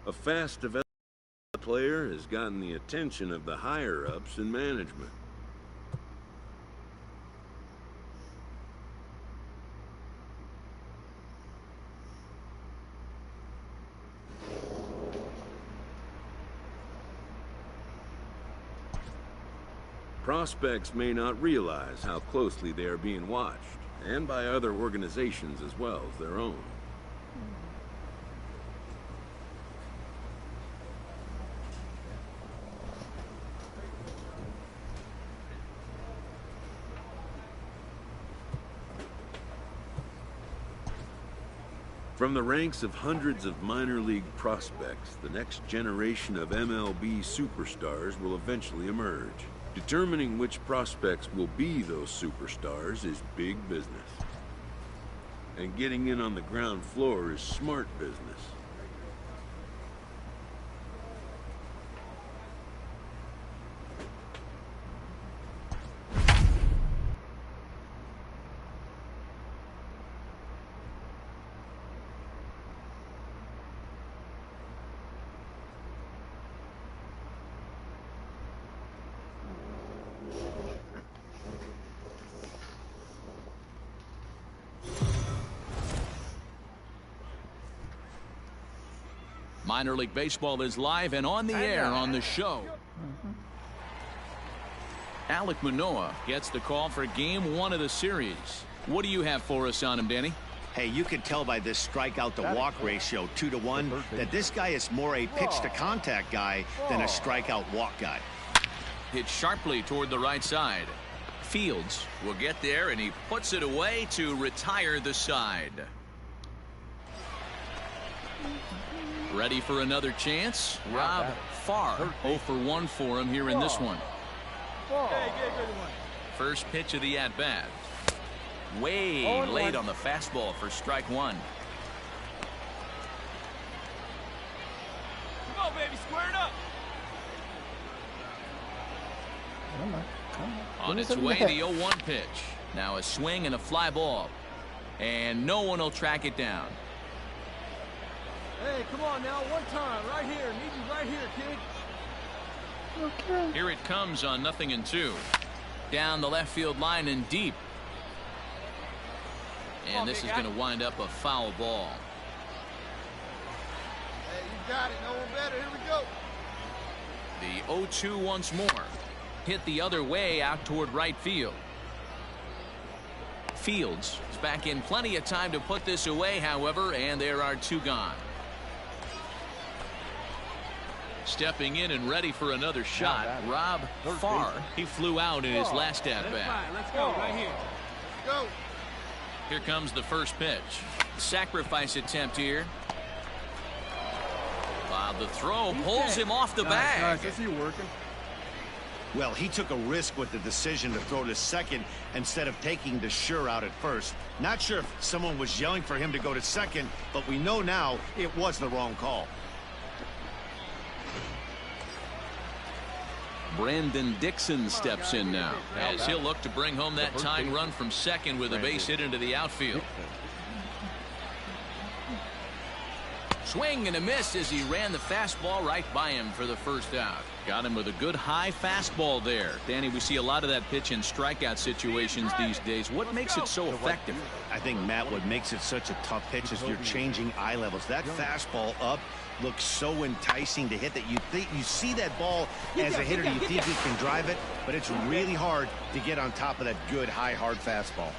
A fast developing player has gotten the attention of the higher-ups in management. Prospects may not realize how closely they are being watched, and by other organizations as well as their own. From the ranks of hundreds of minor league prospects, the next generation of MLB superstars will eventually emerge. Determining which prospects will be those superstars is big business. And getting in on the ground floor is smart business. Minor League Baseball is live and on the air on the show. Alek Manoah gets the call for Game 1 of the series. What do you have for us on him, Danny? Hey, you can tell by this strikeout-to-walk ratio, 2-to-1, that this guy is more a pitch-to-contact guy than a strikeout-walk guy. Hit sharply toward the right side. Fields will get there, and he puts it away to retire the side. Ready for another chance? Rob Farr, 0 for 1 for him here in this one. First pitch of the at-bat. Way late on the fastball for strike one. Come on, baby, square it up. On its way, the 0-1 pitch. Now a swing and a fly ball. And no one will track it down. Hey, come on now, one time, right here. Need you right here, kid. Okay. Here it comes on 0-2. Down the left field line and deep. And this is going to wind up a foul ball. Hey, you got it. No one better. Here we go. The 0-2 once more. Hit the other way out toward right field. Fields is back in plenty of time to put this away, however, and there are two gone. Stepping in and ready for another shot, Rob Farr. He flew out in his last at-bat. Let's go right here. Go. Here comes the first pitch. Sacrifice attempt here. Wow, the throw pulls him off the bag. Nice. I see you working. Well, he took a risk with the decision to throw to second instead of taking the sure out at first. Not sure if someone was yelling for him to go to second, but we know now it was the wrong call. Brandon Dixon steps in now as he'll look to bring home that tying run from second with a base hit into the outfield. Swing and a miss as he ran the fastball right by him for the first out. Got him with a good high fastball there. Danny, we see a lot of that pitch in strikeout situations these days. What makes it so effective? I think, Matt, what makes it such a tough pitch is you're changing eye levels. That fastball up looks so enticing to hit that you see that ball as a hitter, you think you can drive it, but it's really hard to get on top of that good high hard fastball.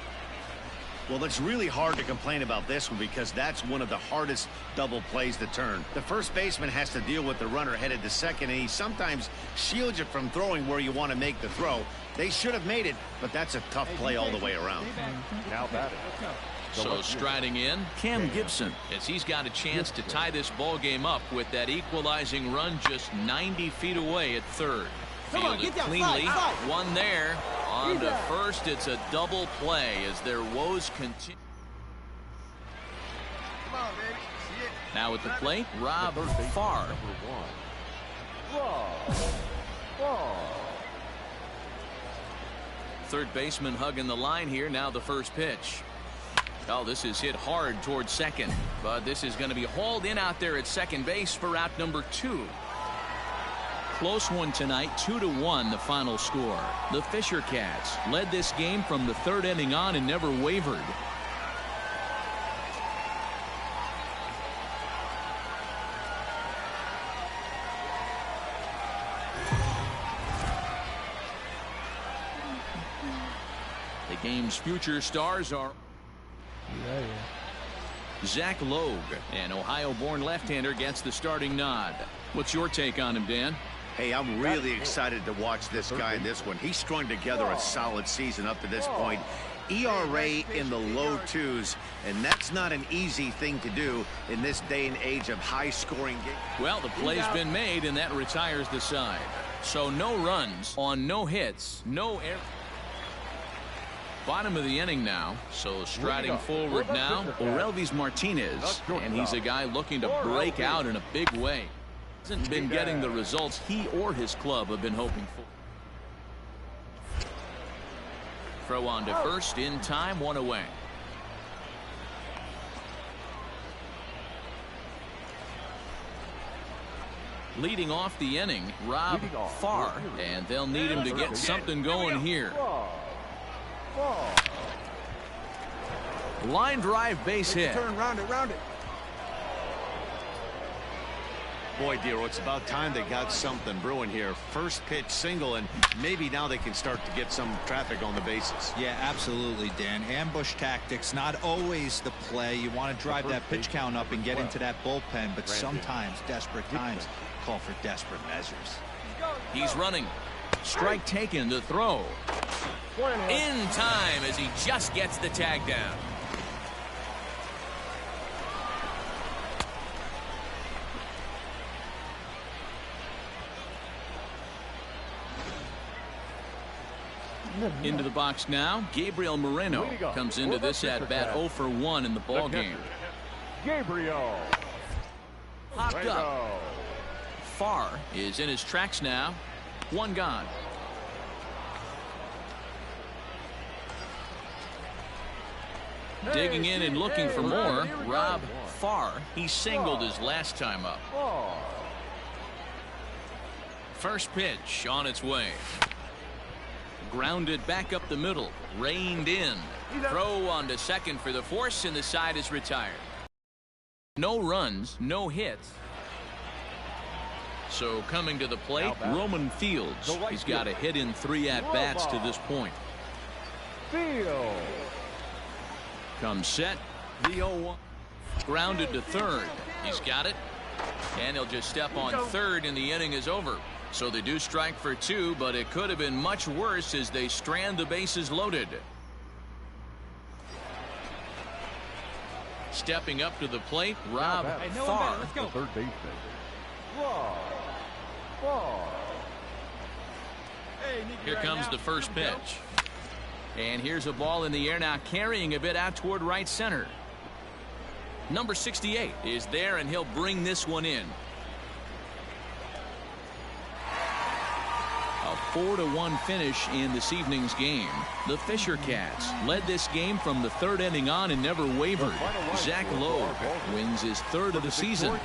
Well, it's really hard to complain about this one because that's one of the hardest double plays to turn. The first baseman has to deal with the runner headed to second, and he sometimes shields you from throwing where you want to make the throw. They should have made it, but that's a tough play all the way around. Now batting. So striding in, Cam Gibson, as he's got a chance to tie this ball game up with that equalizing run just 90 feet away at third. Fielded cleanly, one there. On to first, it's a double play as their woes continue. Now at the plate, Rob Farr. Third baseman hugging the line here. Now the first pitch. Oh, this is hit hard towards second, but this is going to be hauled in out there at second base for out number 2. Close one tonight, 2-1 the final score. The Fisher Cats led this game from the third inning on and never wavered. The game's future stars are Zach Logue, an Ohio-born left-hander, gets the starting nod. What's your take on him, Dan? Hey, I'm really excited to watch this guy in this one. He's strung together a solid season up to this point. ERA in the low 2s, and that's not an easy thing to do in this day and age of high-scoring games. Well, the play's been made, and that retires the side. So no runs on no hits, no errors. Bottom of the inning now, so striding forward now, Orelvis Martinez, and he's a guy looking to break out in a big way. Hasn't been getting the results he or his club have been hoping for. Throw on to first in time, one away. Leading off the inning, Rob Farr, and they'll need him to get something going here. Line drive base hit. Turn round it, round it. Boy, Dero, it's about time they got something brewing here. First pitch single, and maybe now they can start to get some traffic on the bases. Yeah, absolutely, Dan. Ambush tactics, not always the play. You want to drive that pitch count up and get into that bullpen, but sometimes desperate times call for desperate measures. He's running. Strike taken to throw. In time as he just gets the tag down. Into the box now, Gabriel Moreno comes into this at bat 0 for 1 in the ball game. Gabriel. Hopped up. Farr is in his tracks now. One gone. Digging in and looking for more, Rob Farr. He singled his last time up. First pitch on its way. Grounded back up the middle. Reined in. Throw on to second for the force, and the side is retired. No runs, no hits. So coming to the plate, Roman Fields. He's got a hit in 3 at-bats to this point. Field. Comes set. The 0-1. Grounded to third. He's got it. And he'll just step on third, and the inning is over. So they do strike for 2, but it could have been much worse as they strand the bases loaded. Stepping up to the plate, Rob Farr. Third baseman. Here comes the first pitch. And here's a ball in the air now, carrying a bit out toward right center. Number 68 is there, and he'll bring this one in. A 4-1 finish in this evening's game. The Fisher Cats led this game from the third inning on and never wavered. Zach Lowe wins his third of the season.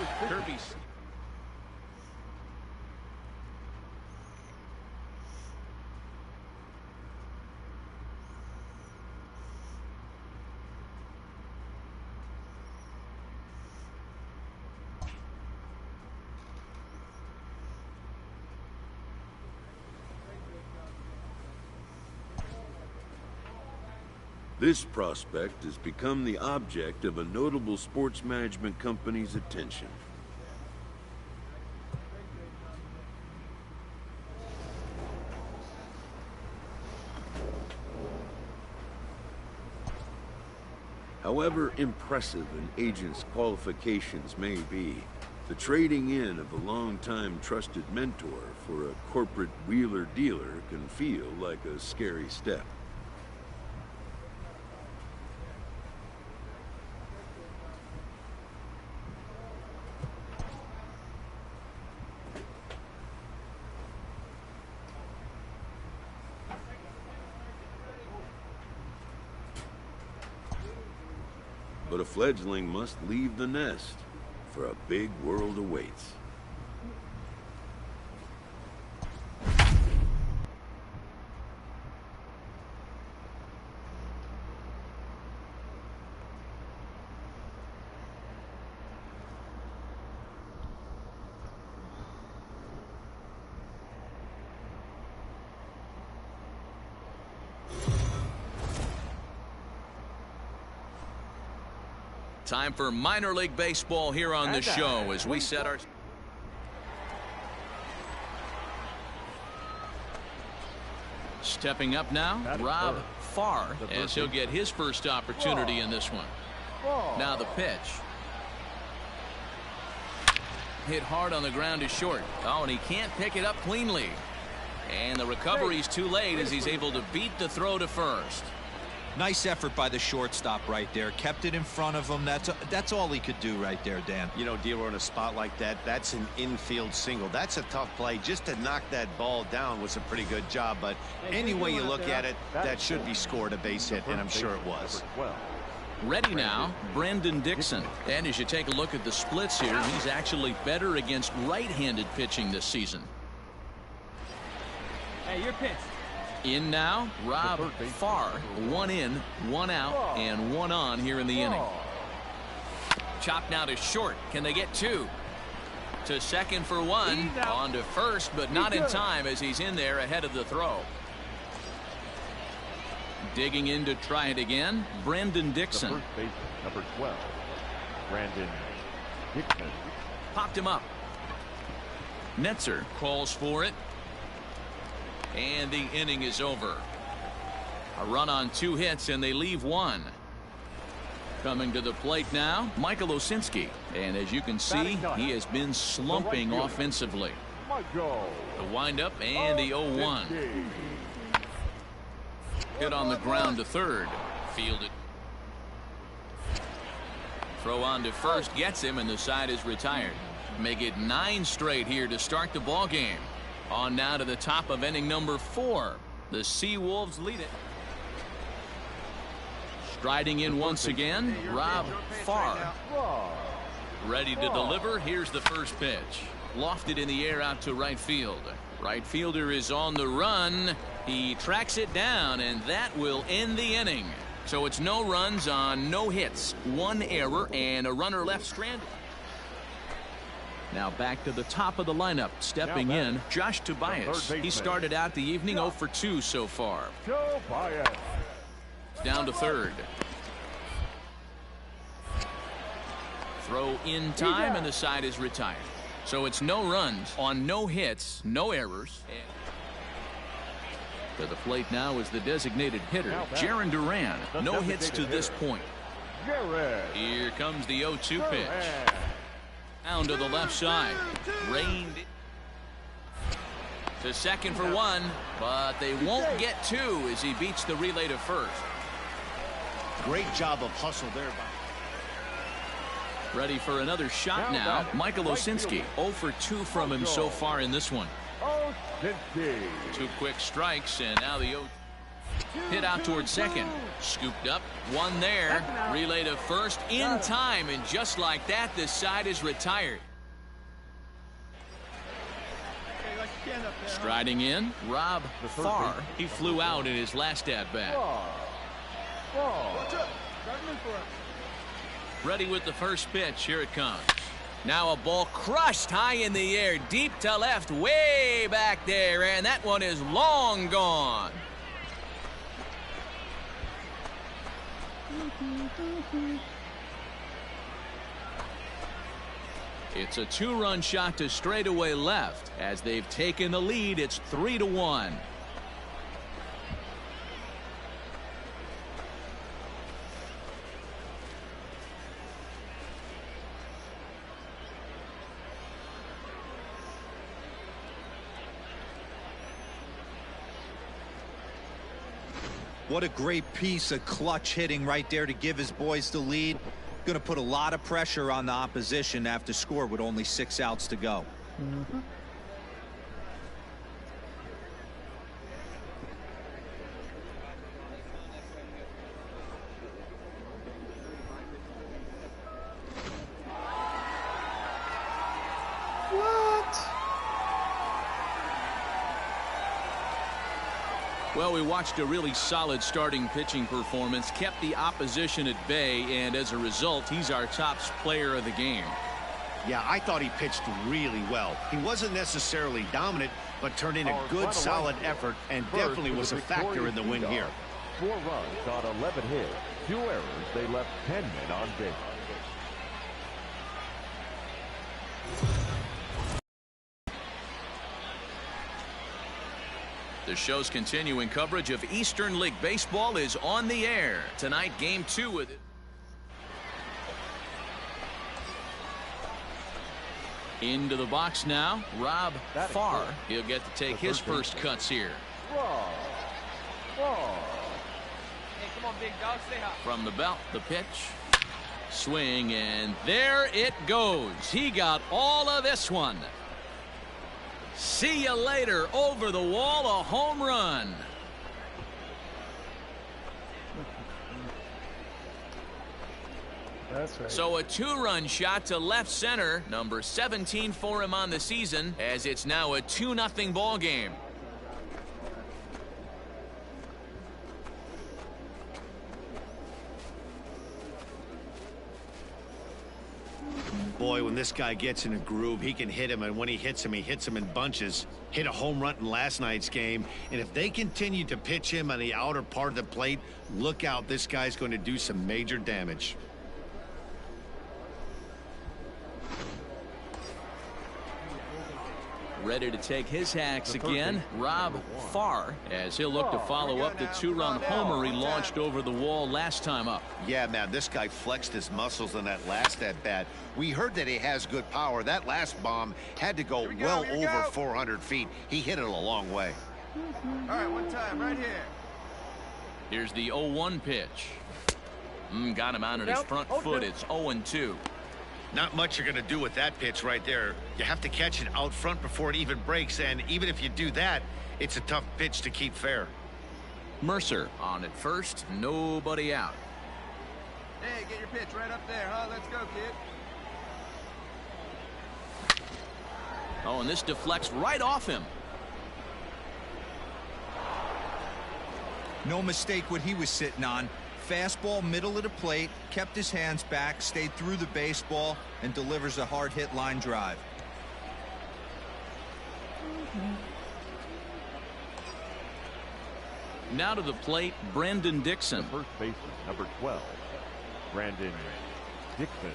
This prospect has become the object of a notable sports management company's attention. However impressive an agent's qualifications may be, the trading in of a long-time trusted mentor for a corporate wheeler-dealer can feel like a scary step. But a fledgling must leave the nest, for a big world awaits. Time for minor league baseball here on the show as we set our... Stepping up now, Rob Farr, as he'll get his first opportunity in this one. Now the pitch. Hit hard on the ground is short. Oh, and he can't pick it up cleanly. And the recovery's too late as he's able to beat the throw to first. Nice effort by the shortstop right there. Kept it in front of him. That's all he could do right there, Dan. You know, dealer in a spot like that, that's an infield single. That's a tough play. Just to knock that ball down was a pretty good job. But any way you look at it, that should be scored a base hit, and I'm sure it was. Ready now, Brandon Dixon. And as you take a look at the splits here, he's actually better against right-handed pitching this season. Hey, your pitch. In now, Rob Farr. 1 in, 1 out, and 1 on here in the inning. Chopped now to short. Can they get 2? To second for 1. On to first, but not in time as he's in there ahead of the throw. Digging in to try it again, Brandon Dixon. First base, number 12, Brandon Dixon. Popped him up. Netzer calls for it. And the inning is over. A run on 2 hits, and they leave 1. Coming to the plate now, Michael Osinski. And as you can see, he has been slumping offensively. The windup and the 0-1. Hit on the ground to third. Fielded. Throw on to first gets him, and the side is retired. Make it 9 straight here to start the ball game. On now to the top of inning number 4. The Seawolves lead it. Striding in once again, Rob Farr. Ready to deliver. Here's the first pitch. Lofted in the air out to right field. Right fielder is on the run. He tracks it down, and that will end the inning. So it's no runs on no hits. 1 error and a runner left stranded. Now back to the top of the lineup. Stepping in, Josh Tobias. He started out the evening 0 for 2 so far. Down to third. Throw in time, and the side is retired. So it's no runs on no hits, no errors. To the plate now is the designated hitter, Jarren Duran. No hits to this point. Here comes the 0-2 pitch. Down to the left side. Reined to second for 1, but they won't get 2 as he beats the relay to first. Great job of hustle there. Ready for another shot now. Michael Osinski. 0 for 2 from him so far in this one. Oh, Cincy. 2 quick strikes, and now the 0 hit out towards second. Scooped up, one there. Relay to first in time, and just like that, the side is retired. Striding in, Rob Farr. He flew out in his last at-bat. Ready with the first pitch. Here it comes. Now a ball crushed high in the air, deep to left, way back there, and that one is long gone. It's a 2-run shot to straightaway left. As they've taken the lead, it's 3-1. What a great piece of clutch hitting right there to give his boys the lead. Going to put a lot of pressure on the opposition to have to score with only 6 outs to go. Well, we watched a really solid starting pitching performance, kept the opposition at bay, and as a result, he's our top player of the game. Yeah, I thought he pitched really well. He wasn't necessarily dominant, but turned in a good, solid effort, and definitely was a factor in the win here. 4 runs on 11 hits, 2 errors. They left 10 men on base. The show's continuing coverage of Eastern League Baseball is on the air. Tonight, Game 2 with it. Into the box now, Rob Farr. He'll get to take his first cuts here. Hey, come on, big dog, stay hot. From the belt, the pitch. Swing, and there it goes. He got all of this one. See you later. Over the wall, a home run. That's right. So a 2-run shot to left center, number 17 for him on the season, as it's now a 2-0 ball game. Boy, when this guy gets in a groove, he can hit him, and when he hits him in bunches. Hit a home run in last night's game, and if they continue to pitch him on the outer part of the plate, look out, this guy's going to do some major damage. Ready to take his hacks again, Rob Farr, as he'll look to follow up the 2-run homer he launched over the wall last time up. Yeah, man, this guy flexed his muscles on that last at-bat. We heard that he has good power. That last bomb had to go well over 400 feet. He hit it a long way. All right, one time, right here. Here's the 0-1 pitch. Got him out on his front foot. It's 0-2. Not much you're going to do with that pitch right there. You have to catch it out front before it even breaks, and even if you do that, it's a tough pitch to keep fair. Mercer on at first, nobody out. Hey, get your pitch right up there, huh? Let's go, kid. Oh, and this deflects right off him. No mistake what he was sitting on. Fastball, middle of the plate, kept his hands back, stayed through the baseball, and delivers a hard hit line drive. Now to the plate, Brandon Dixon. First baseman, number 12, Brandon Dixon.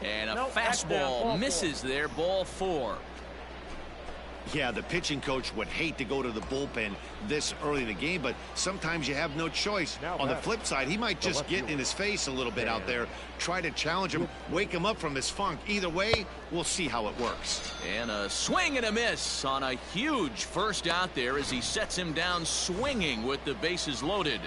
And a fastball misses there, ball 4. Yeah, the pitching coach would hate to go to the bullpen this early in the game, but sometimes you have no choice. On the flip side, he might just get in his face a little bit out there, try to challenge him, wake him up from his funk. Either way, we'll see how it works. And a swing and a miss on a huge first out there as he sets him down swinging with the bases loaded.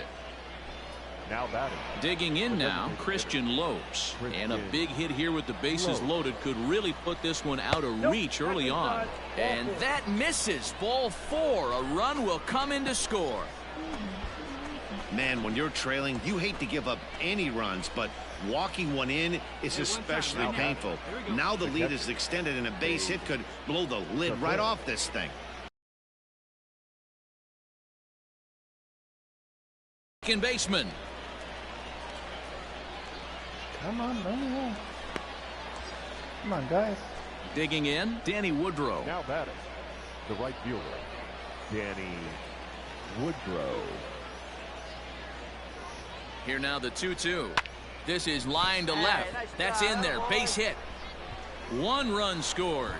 Now batting. Digging in now, Christian Lopes. And a big hit here with the bases loaded could really put this one out of reach early on. And that misses. Ball 4. A run will come in to score. Man, when you're trailing, you hate to give up any runs, but walking one in is especially painful. Now the lead is extended, and a base hit could blow the lid right off this thing. Second baseman. Come on, man. Come on, guys. Digging in, Danny Woodrow. Now batting. The right fielder, Danny Woodrow. Here now the 2-2. This is line to left. That's in there. Base hit. 1 run scores.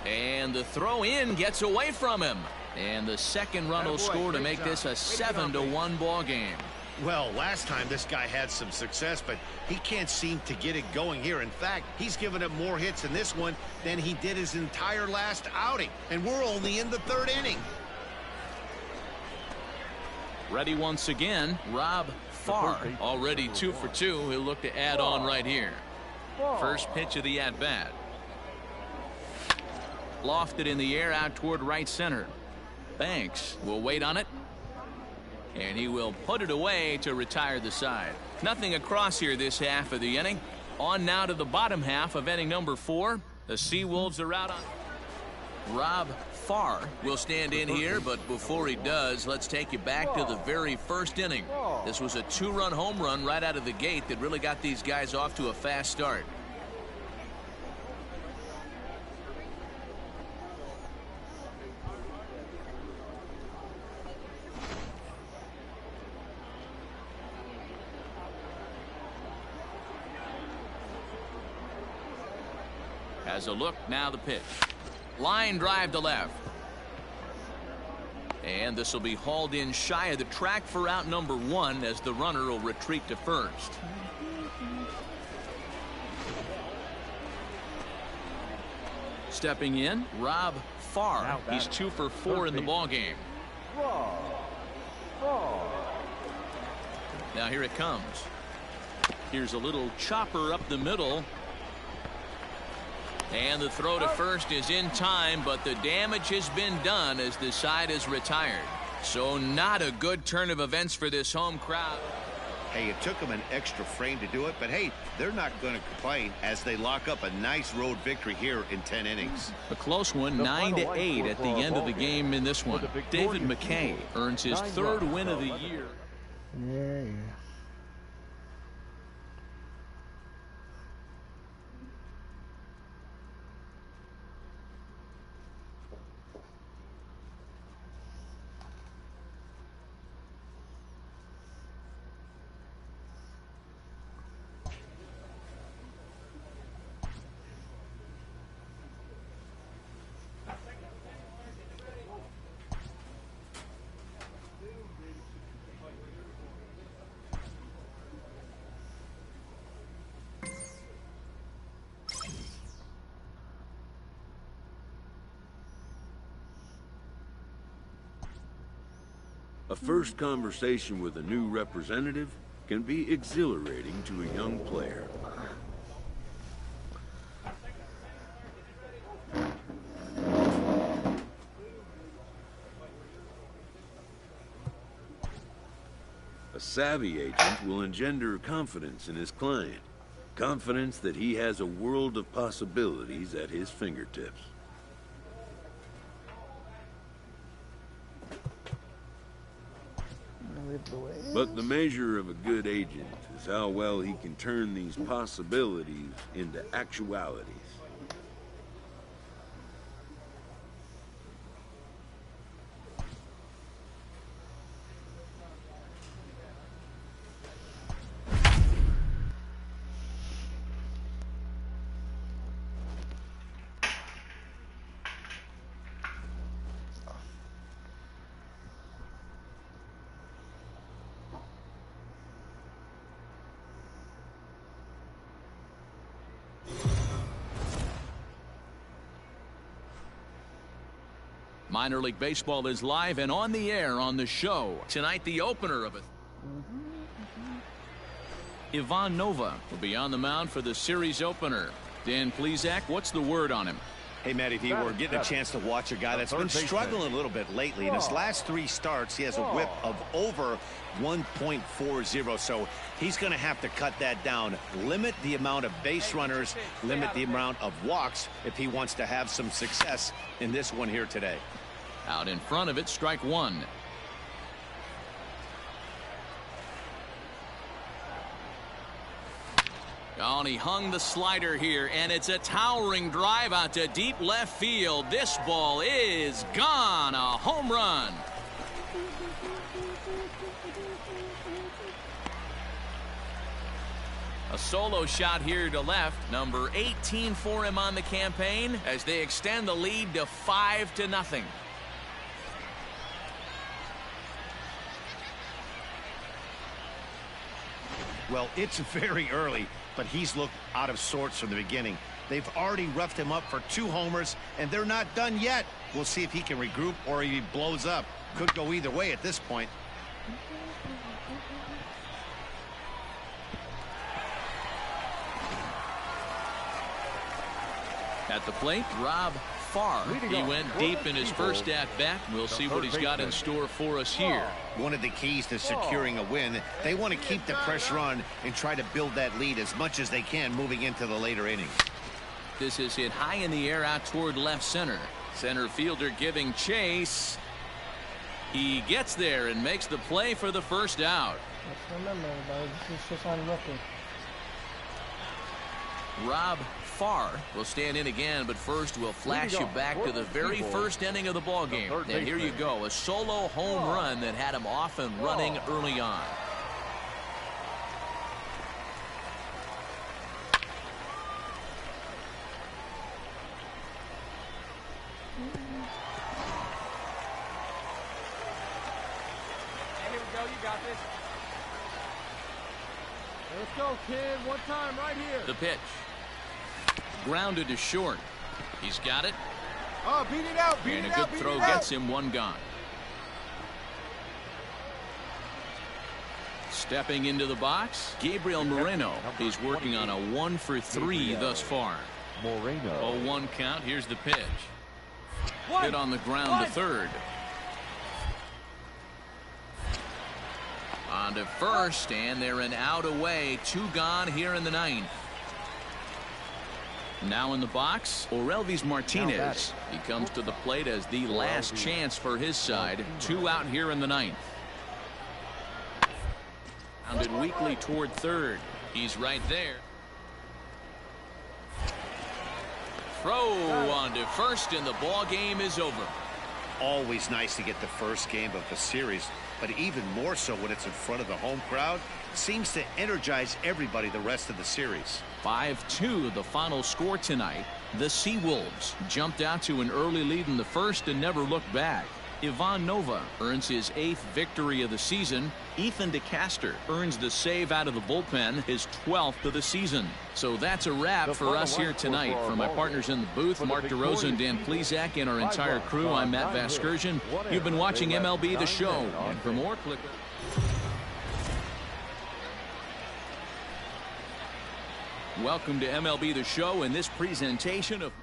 And the throw in gets away from him. And the second run will score to make this a 7-1 ball game. Well, last time this guy had some success, but he can't seem to get it going here. In fact, he's given up more hits in this one than he did his entire last outing. And we're only in the 3rd inning. Ready once again, Rob Farr, already 2 for 2. He'll look to add on right here. First pitch of the at-bat. Lofted in the air out toward right center. Banks will wait on it. And he will put it away to retire the side. Nothing across here this half of the inning. On now to the bottom half of inning number 4. The Seawolves are out on. Rob Farr will stand in here, but before he does, let's take you back to the very first inning. This was a 2-run home run right out of the gate that really got these guys off to a fast start. As a look, now the pitch. Line drive to left. And this will be hauled in shy of the track for out number 1 as the runner will retreat to first. Stepping in, Rob Farr. He's 2 for 4 in the ballgame. Now here it comes. Here's a little chopper up the middle. And the throw to first is in time, but the damage has been done as the side is retired. So not a good turn of events for this home crowd. Hey, it took them an extra frame to do it, but hey, they're not going to complain as they lock up a nice road victory here in 10 innings. A close one, 9-8 at the end of the game in this one. David McKay earns his 3rd win of the year. Yeah. A first conversation with a new representative can be exhilarating to a young player. A savvy agent will engender confidence in his client, confidence that he has a world of possibilities at his fingertips. But the measure of a good agent is how well he can turn these possibilities into actualities. Minor League Baseball is live and on the air on the show. Tonight, the opener of it. Ivan Nova will be on the mound for the series opener. Dan Plesac, what's the word on him? Hey, Matt, if you were getting a chance to watch a guy that's been struggling a little bit lately, in his last 3 starts, he has a whip of over 1.40, so he's going to have to cut that down, limit the amount of base runners, limit the amount of walks if he wants to have some success in this one here today. Out in front of it, strike 1. Oh, and he hung the slider here, and it's a towering drive out to deep left field. This ball is gone. A home run. A solo shot here to left. Number 18 for him on the campaign as they extend the lead to 5-0. Well, it's very early, but he's looked out of sorts from the beginning. They've already roughed him up for 2 homers, and they're not done yet. We'll see if he can regroup or if he blows up. Could go either way at this point. At the plate, Rob Farr. He went deep in his first at-bat. We'll see what he's got in store for us here. One of the keys to securing a win, they want to keep the pressure on and try to build that lead as much as they can moving into the later innings. This is hit high in the air out toward left center. Center fielder giving chase. He gets there and makes the play for the first out. Let's remember, everybody, this is just on rookie. Rob Farr will stand in again, but first we'll flash you back to the very first inning of the ball game. And here you go, a solo home run that had him off and running early on. Here we go, you got this. Let's go, kid. One time right here. The pitch. Grounded to short. He's got it. Oh, beat it out, beat and it a out, good beat throw it out. gets him 1 gone. Stepping into the box, Gabriel Moreno. He's working on a 1-for-3 thus far. Moreno. 0-1 count. Here's the pitch. Hit on the ground to third. On to first, and they're an out away. 2 gone here in the 9th. Now in the box, Orelvis Martinez. He comes to the plate as the last chance for his side. 2 out here in the 9th. Rounded weakly toward third. He's right there. Throw on to first, and the ball game is over. Always nice to get the first game of the series, but even more so when it's in front of the home crowd. Seems to energize everybody the rest of the series. 5-2 the final score tonight. The Seawolves jumped out to an early lead in the first and never looked back. Ivan Nova earns his 8th victory of the season. Ethan DeCaster earns the save out of the bullpen, his 12th of the season. So that's a wrap for us here tonight. For my partners in the booth, Mark DeRosa and Dan Plesac, and our entire crew, I'm Matt Vasgersian. You've been watching MLB The Show. And for more, click. Welcome to MLB The Show in this presentation of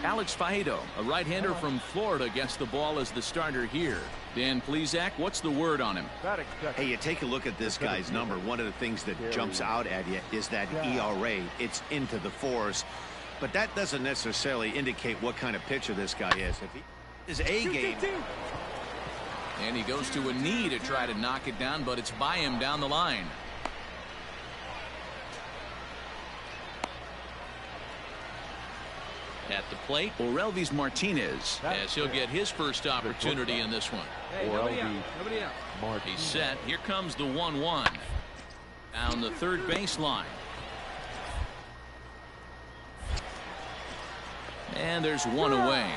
Alex Faedo, a right-hander from Florida, gets the ball as the starter here. Dan Plesac, what's the word on him? Hey, you take a look at this guy's number. One of the things that jumps out at you is that ERA. It's into the 4s. But that doesn't necessarily indicate what kind of pitcher this guy is. If he is A game. And he goes to a knee to try to knock it down, but it's by him down the line. At the plate, Orelvis Martinez, as he'll get his first opportunity in this one. Hey, nobody out. He's set. Here comes the 1-1. Down the third baseline. And there's 1 away.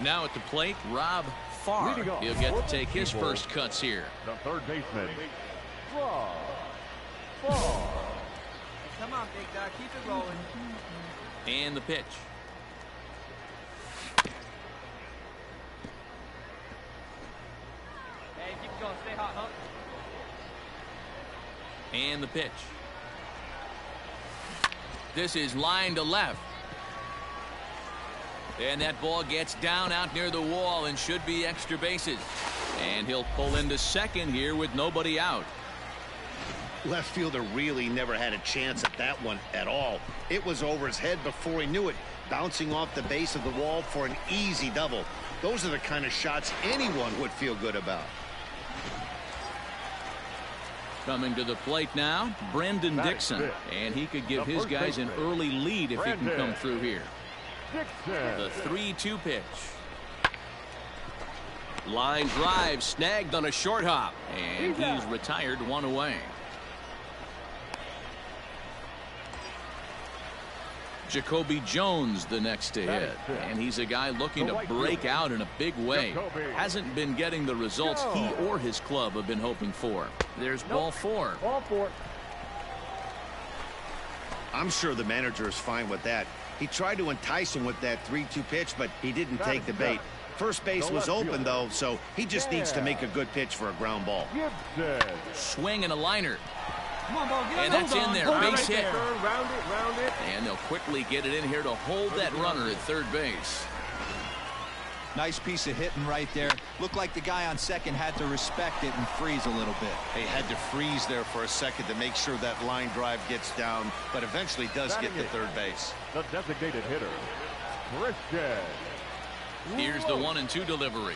Now at the plate, Rob Farr. He'll get to take his first cuts here. The third baseman, Rob Farr. Come on, big guy, keep it rolling. And the pitch. go. Stay hot, huh? And the pitch. This is line to left. And that ball gets down out near the wall and should be extra bases. And he'll pull into second here with nobody out. Left fielder really never had a chance at that one at all. It was over his head before he knew it, bouncing off the base of the wall for an easy double. Those are the kind of shots anyone would feel good about. Coming to the plate now, Brendan Dixon. And he could give his guys an early lead if he can come through here. The 3-2 pitch. Line drive snagged on a short hop. And he's retired one away. Jacoby Jones the next to hit. And he's a guy looking to break out in a big way. Hasn't been getting the results he or his club have been hoping for. There's ball four. Ball four. I'm sure the manager is fine with that. He tried to entice him with that 3-2 pitch, but he didn't take the bait. First base was open, though, so he just needs to make a good pitch for a ground ball. Swing and a liner. Come on, ball, And that's in there. Base hit. Round it. And they'll quickly get it in here to hold that runner at third base. Nice piece of hitting right there. Looked like the guy on second had to respect it and freeze a little bit. He had to freeze there for a second to make sure that line drive gets down, but eventually does get to third base. The designated hitter, Christian. Here's the 1-2 delivery.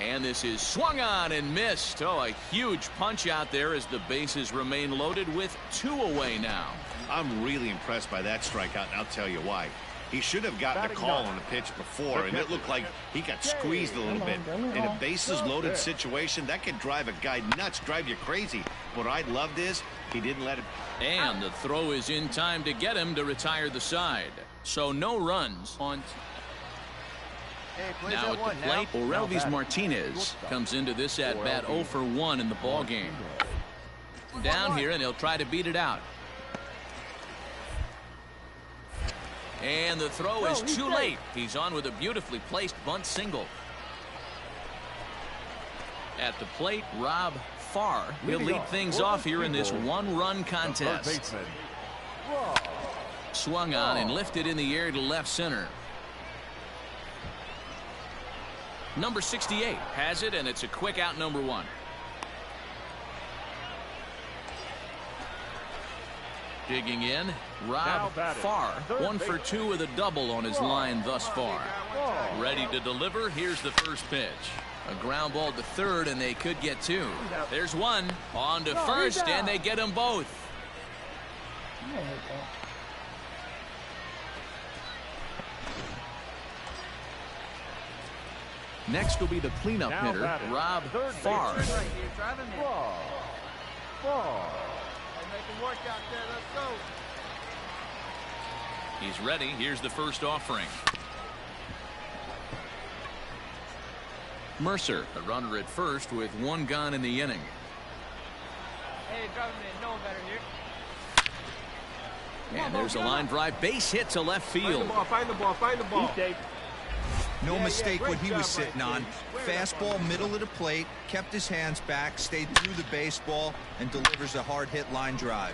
And this is swung on and missed. Oh, a huge punch out there as the bases remain loaded with 2 away now. I'm really impressed by that strikeout, and I'll tell you why. He should have gotten a call on the pitch before, and it looked like he got squeezed a little bit. In a bases-loaded situation, that could drive a guy nuts, drive you crazy. What I loved is he didn't let it. And the throw is in time to get him to retire the side. So no runs on. Now at the plate, Orelvis Martinez comes into this at-bat 0 for 1 in the ball game. Down here, and he'll try to beat it out. And the throw is too late. He's on with a beautifully placed bunt single. At the plate, Rob Farr will lead things off here in this 1-run contest. Swung on and lifted in the air to left center. Number 68 has it, and it's a quick out, number 1. Digging in, Rob Farr, 1 for 2 with a double on his line thus far. Ready to deliver. Here's the first pitch. A ground ball to third, and they could get 2. There's one on to first, and they get them both. Next will be the cleanup hitter, Rob Farr. He's ready. Here's the first offering. Mercer, a runner at first with 1 gone in the inning. Hey, driving in. No one better here. And there's a line drive. Base hit to left field. Find the ball. No mistake what he was sitting on. Fastball middle of the plate, kept his hands back, stayed through the baseball, and delivers a hard hit line drive.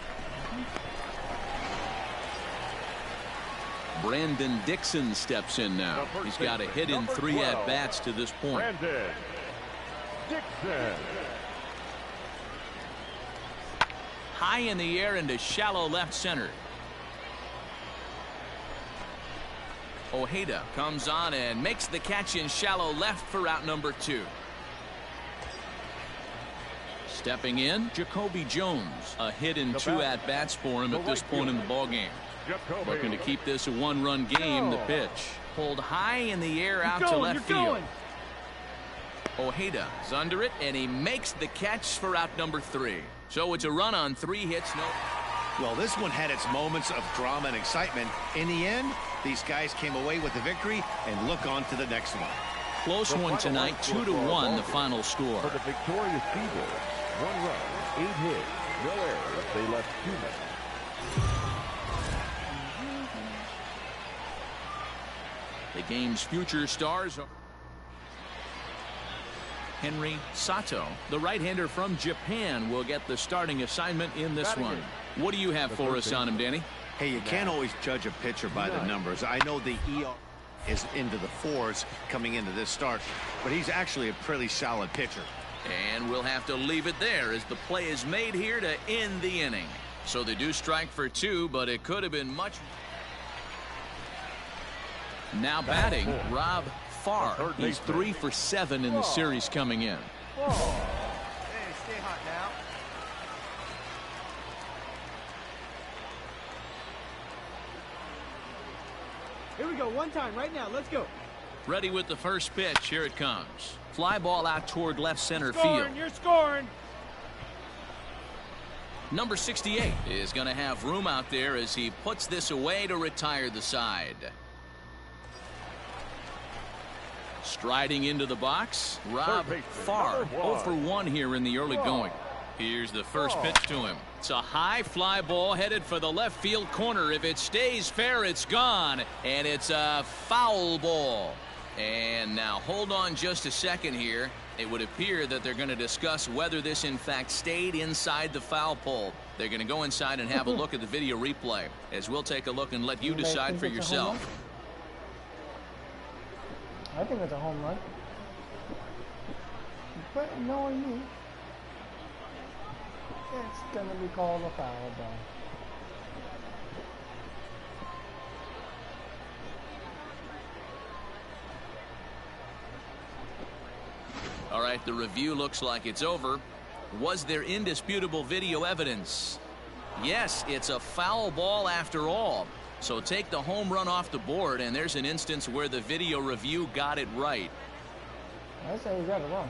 Brandon Dixon steps in now. He's got a hit in 3 at-bats to this point. Brandon Dixon. High in the air into shallow left center. Ojeda comes on and makes the catch in shallow left for out number 2. Stepping in, Jacoby Jones. A hit in 2 at-bats for him at this point in the ballgame. Looking to keep this a 1-run game. The pitch pulled high in the air out to left field. Ojeda is under it, and he makes the catch for out number 3. So it's a run on 3 hits. No. Well, this one had its moments of drama and excitement. In the end, these guys came away with the victory and look on to the next one. Close one tonight, 2-1 the final score. For the victorious Eagles, 1 run, 8 hits, no errors. They left 2 men. The game's future stars are Henry Sato, the right-hander from Japan, will get the starting assignment in this one. What do you have for us on him, Danny? Hey, you can't always judge a pitcher by the numbers. I know the ER is into the 4s coming into this start, but he's actually a pretty solid pitcher. And we'll have to leave it there as the play is made here to end the inning. So they do strike for 2, but it could have been much. Now batting, Rob Farr. He's 3 for 7 in the series coming in. Hey, stay hot now. Here we go, one time right now. Let's go. Ready with the first pitch. Here it comes. Fly ball out toward left center Scoring, field. you're scoring. Number 68 is going to have room out there as he puts this away to retire the side. Striding into the box, Rob Farr. 0 for 1 here in the early going. Here's the first pitch to him. It's a high fly ball headed for the left field corner. If it stays fair, it's gone. And it's a foul ball. And now hold on just a second here. It would appear that they're going to discuss whether this in fact stayed inside the foul pole. They're going to go inside and have a look at the video replay, as we'll take a look and let you decide for yourself. I think it's a home run. But knowing me, it's gonna be called a foul ball. All right, the review looks like it's over. Was there indisputable video evidence? Yes, it's a foul ball after all. So take the home run off the board, and there's an instance where the video review got it right. I say you got it wrong.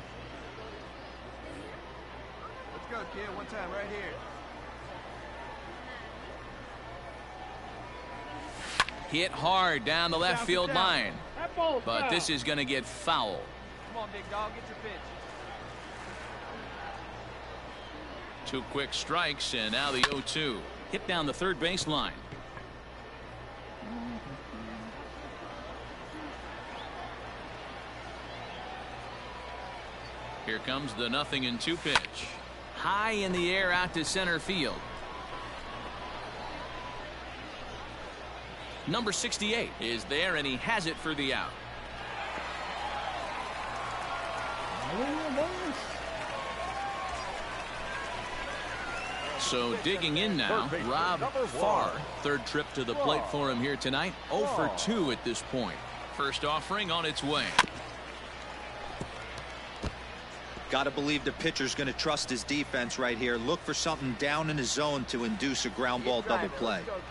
Let's go, kid. One time right here. Hit hard down the left field line. That ball's But foul. this is going to get foul. Come on, big dog. Get your pitch. 2 quick strikes, and now the 0-2. Hit down the third base line. Here comes the 0-2 pitch. High in the air out to center field. Number 68 is there, and he has it for the out. So digging in now, Rob Farr. Third trip to the plate for him here tonight. 0 for 2 at this point. First offering on its way. Got to believe the pitcher's going to trust his defense right here. Look for something down in the zone to induce a ground ball double play. Let's go,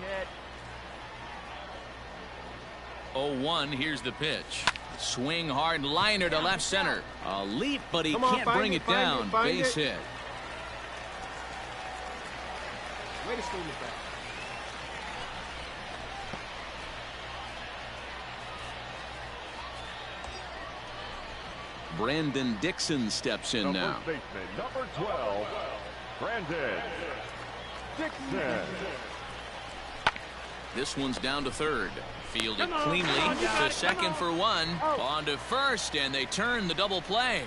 kid. 0-1, here's the pitch. Swing hard liner to left center. A leap, but he Come on, can't find bring it, it find down. it, find Base it. hit. Way to steal it back. Brandon Dixon steps in Number now. baseman, number 12, Brandon Dixon. This one's down to third. Fielded Come on, cleanly come on, you got to it, second come for on. one. Oh. On to first, and they turn the double play.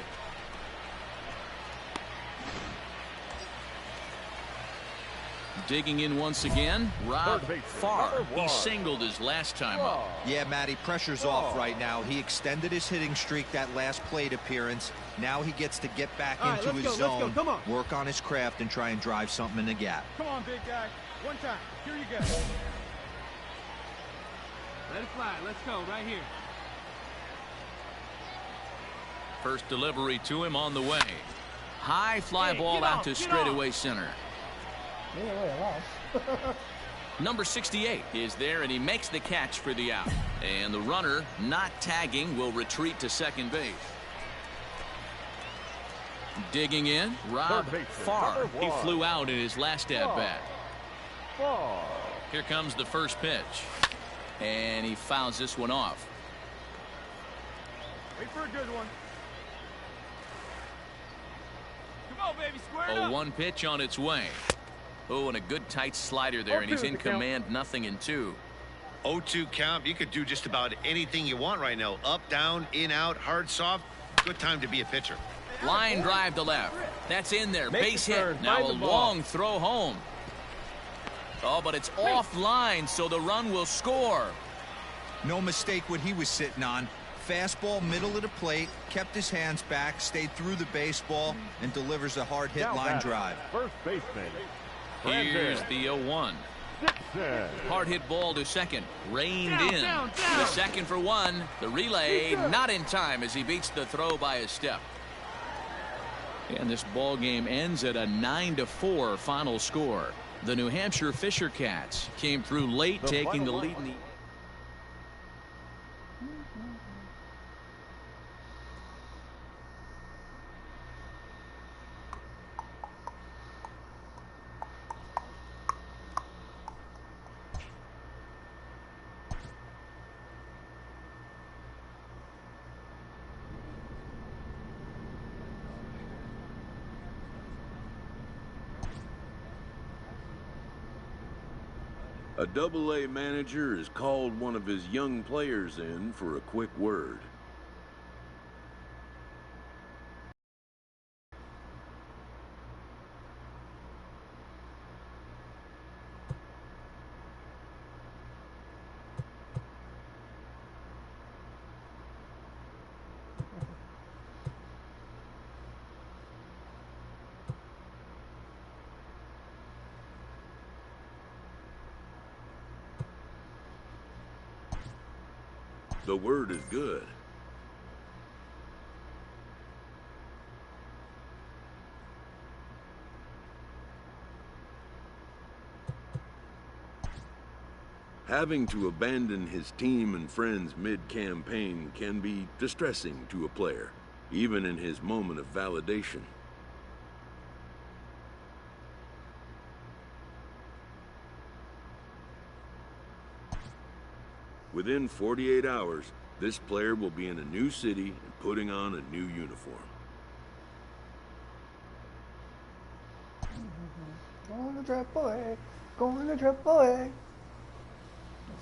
Digging in once again, Rob Third baseman, Farr. number He 1. singled his last time up. Yeah, Matty, pressure's off right now. He extended his hitting streak that last plate appearance. Now he gets to get back All right, into let's his go, let's zone, go. Come on. work on his craft, and try and drive something in the gap. Come on, big guy. One time. Here you go. Let it fly. Let's go right here. First delivery to him on the way. High fly Hey, ball get out off, to get straightaway center. Either way, I lost. Number 68 is there, and he makes the catch for the out. And the runner, not tagging, will retreat to second base. Digging in, Rob Third baseman, Farr. number He 1. flew out in his last at-bat. Farr. Here comes the first pitch. And he fouls this one off. Wait for a good one. Come on, baby. Square it up. 0-1 pitch on its way. Oh, and a good tight slider there, and he's in command, 0-2. 0-2 count. You could do just about anything you want right now. Up, down, in, out, hard, soft. Good time to be a pitcher. Line drive to left. That's in there. Make Base the hit. turn. Now Find a the ball. long throw home. Oh, but it's offline, so the run will score. No mistake what he was sitting on. Fastball, middle of the plate, kept his hands back, stayed through the baseball, and delivers a hard hit Now line batter, drive. First baseman. Here's Brandon the 0-1. Dixon. Hard hit ball to second. Reined in. The second for one. The relay not in time as he beats the throw by a step. And this ball game ends at a 9-4 final score. The New Hampshire Fisher Cats came through late, taking the lead in the... A Double-A manager has called one of his young players in for a quick word. The word is good. Having to abandon his team and friends mid-campaign can be distressing to a player, even in his moment of validation. Within 48 hours, this player will be in a new city and putting on a new uniform. Going to Triple-A. Going to Triple-A.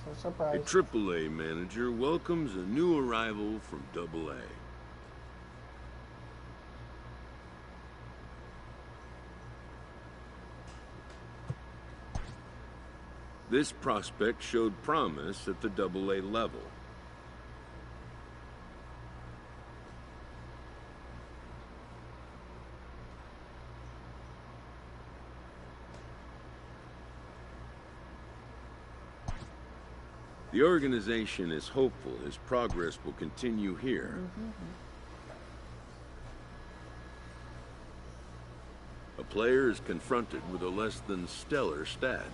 That's a A surprise. Triple-A manager welcomes a new arrival from Double-A. This prospect showed promise at the Double-A level. The organization is hopeful his progress will continue here. A player is confronted with a less than stellar stat.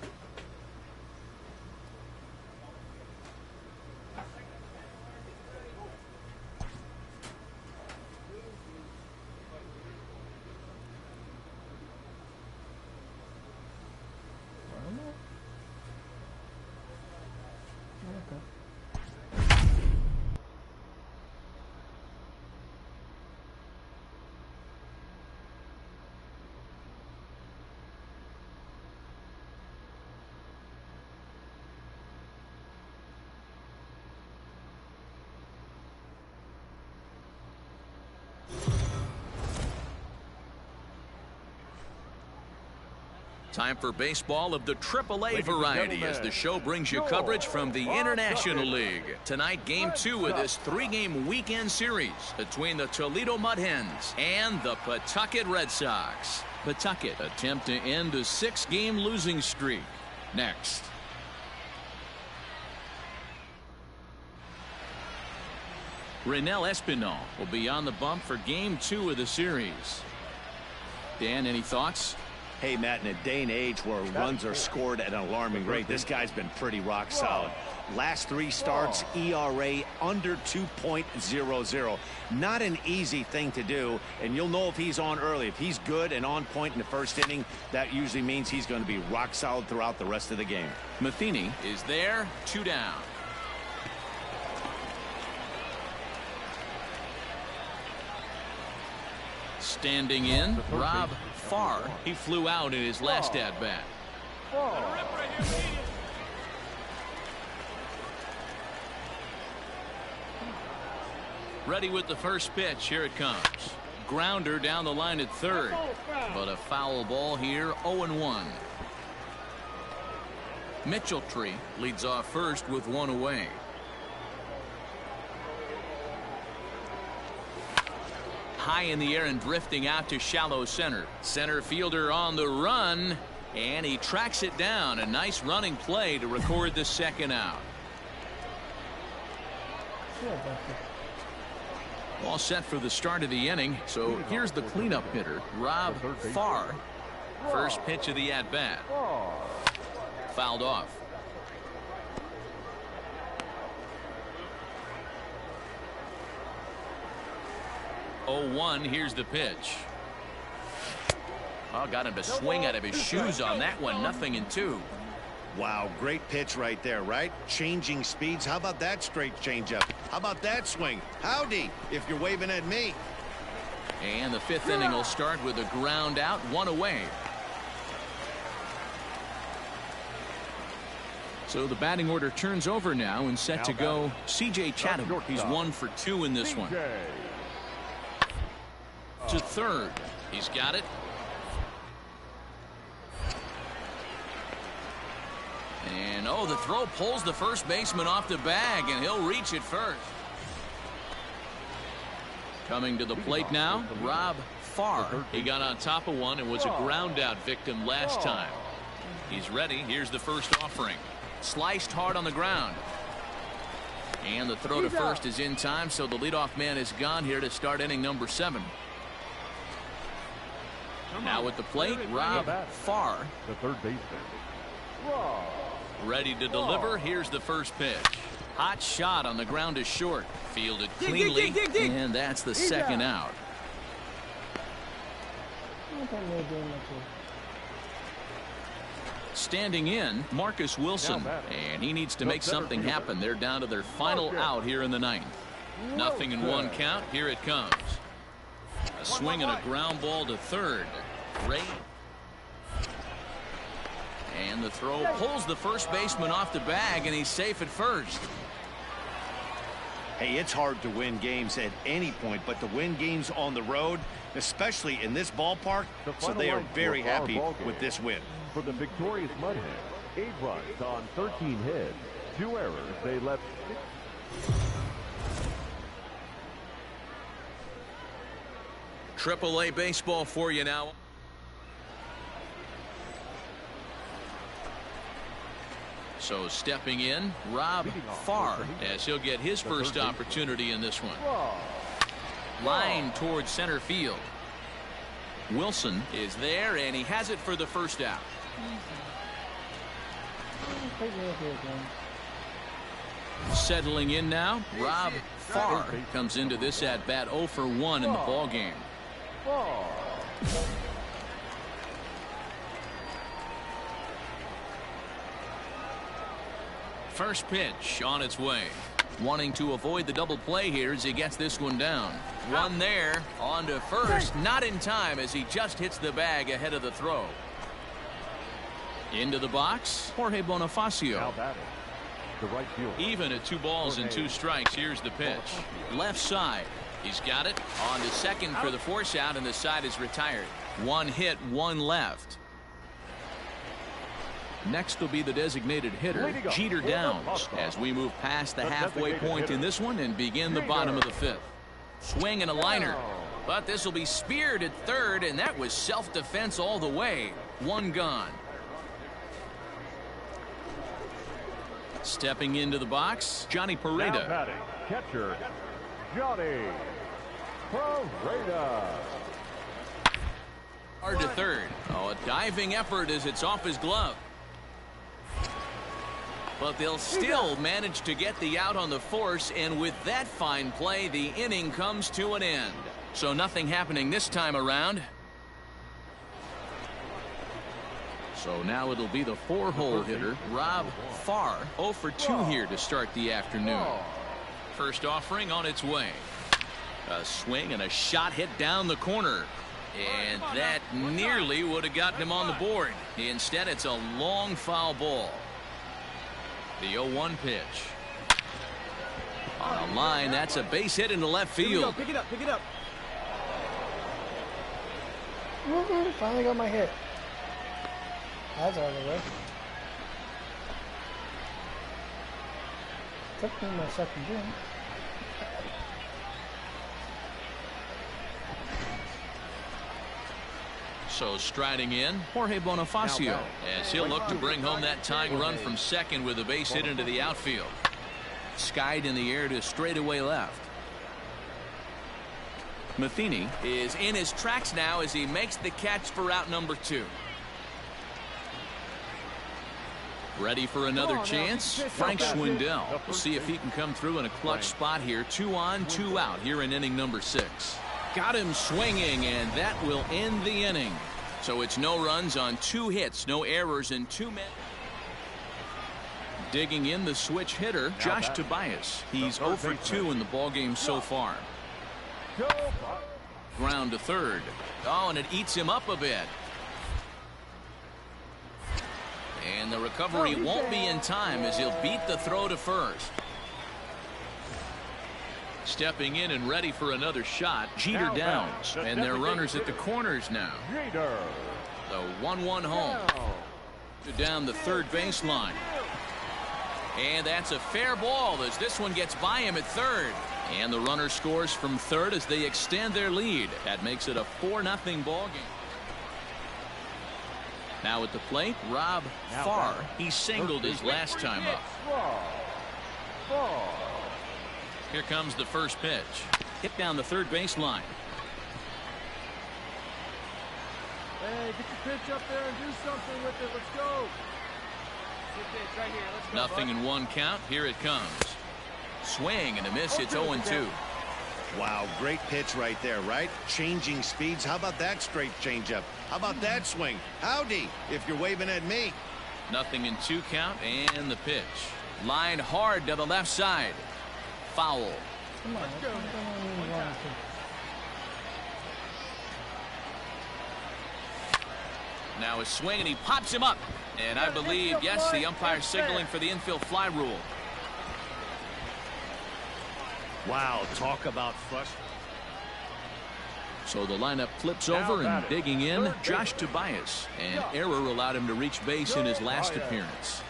Time for baseball of the Triple-A Ladies and variety as gentlemen, the show brings you your coverage from the International Red League. Tonight, Game 2 of this 3-game weekend series between the Toledo Mud Hens and the Pawtucket Red Sox. Pawtucket attempt to end a 6-game losing streak. Next. Renell Espinal will be on the bump for Game 2 of the series. Dan, any thoughts? Hey, Matt, in a day and age where runs are scored at an alarming rate, this guy's been pretty rock solid. Last 3 starts, ERA under 2.00. Not an easy thing to do, and you'll know if he's on early. If he's good and on point in the first inning, that usually means he's going to be rock solid throughout the rest of the game. Matheny is there, 2 down. Standing in, Rob Farr. He flew out in his last at-bat. Ready with the first pitch. Here it comes. grounder down the line at third. But a foul ball here, 0-1. Mitchell-Tree leads off first with one away. High in the air and drifting out to shallow center. Center fielder on the run, and he tracks it down. A nice running play to record the second out. All set for the start of the inning. So here's the cleanup hitter, Rob Farr. First pitch of the at-bat. Fouled off. 0-1. Here's the pitch. Oh, got him to swing out of his shoes on that one. 0-2. Wow, great pitch right there, right? Changing speeds. How about that straight changeup? How about that swing? Howdy, if you're waving at me. And the fifth inning will start with a ground out, one away. So the batting order turns over now and set to go C.J. Chatham. He's 1 for 2 in this one. To third. He's got it. And oh, the throw pulls the first baseman off the bag, and he'll reach it first. Coming to the plate now, Rob Farr. He got on top of one and was a ground out victim last time. He's ready. Here's the first offering. Sliced hard on the ground. And the throw to first is in time, so the leadoff man is gone here to start inning number 7. Now at the plate, Rob Farr. The third baseman. Ready to deliver. Here's the first pitch. Hot shot on the ground is short. Fielded cleanly. And that's the second out. Standing in, Marcus Wilson. And he needs to make something happen. They're down to their final out here in the 9th. 0-1 count. Here it comes. A swing and a ground ball to third. Great. And the throw pulls the first baseman off the bag, and he's safe at first. Hey, it's hard to win games at any point, but to win games on the road, especially in this ballpark, so they are very happy with this win. For the victorious Mudhead, 8 runs on 13 hits, 2 errors. They left 6. AAA baseball for you now. So stepping in, Rob Farr, as he'll get his first opportunity in this one. Line towards center field. Wilson is there, and he has it for the first out. Settling in now, Rob Farr comes into this at bat 0 for 1 in the ball game. First pitch on its way. Wanting to avoid the double play here as he gets this one down. One there, on to first, not in time as he just hits the bag ahead of the throw. Into the box, Jorge Bonifacio. the right field. Even at 2 balls and 2 strikes. Here's the pitch. Left side. He's got it on to second for the force out, and the side is retired. 1 hit, 1 left. Next will be the designated hitter, Jeter Downs, as we move past the halfway point in this one and begin the bottom of the 5th. Swing and a liner, but this will be speared at third, and that was self-defense all the way. 1 gone. Stepping into the box, Johnny Pareda. Batting, catcher, Johnny Pareda. Hard to third. Oh, a diving effort as it's off his glove. But they'll still manage to get the out on the force, and with that fine play, the inning comes to an end. So nothing happening this time around. So now it'll be the 4-hole hitter, Rob Farr. 0 for 2 here to start the afternoon. First offering on its way. A swing and a shot hit down the corner. And that nearly would have gotten him on the board. Instead, it's a long foul ball. The 0-1 pitch. On a line, that's a base hit into left field. Pick it up, pick it up. Finally got my hit. That's out of the way. Took me my second game. So striding in, Jorge Bonifacio, as he'll look to bring home that tying run from second with a base hit into the outfield. Skied in the air to straightaway left. Matheny is in his tracks now as he makes the catch for out number 2. Ready for another chance? Frank Schwindel. We'll see if he can come through in a clutch spot here. 2 on, 2 out here in inning number 6. Got him swinging, and that will end the inning. So it's no runs on 2 hits, no errors, and 2 men. Digging in the switch hitter, Josh Tobias. He's 0 for 2 in the ballgame so far. Ground to third. Oh, and it eats him up a bit. And the recovery won't be in time as he'll beat the throw to first. Stepping in and ready for another shot, Jeter Downs. And they're runners at the corners now. The 1-1 home. Down the third baseline. And that's a fair ball as this one gets by him at third. And the runner scores from third as they extend their lead. That makes it a 4-0 ball game. Now at the plate, Rob Farr. He singled his last time up. Here comes the first pitch. Hit down the third baseline. Hey, get your pitch up there and do something with it. Let's go. Right here. Let's go, Nothing in 1 count. Here it comes. Swing and a miss. It's 0-2. Wow, great pitch right there, right? Changing speeds. How about that straight changeup? How about that swing? Howdy, if you're waving at me. Nothing in 2 count, and the pitch. Lined hard to the left side. Foul. Come on, let's go. Now a swing, and he pops him up. And I believe, yes, the umpire signaling for the infield fly rule. Wow, talk about frustrating. So the lineup flips over, and digging in, Josh Tobias. An error allowed him to reach base in his last appearance.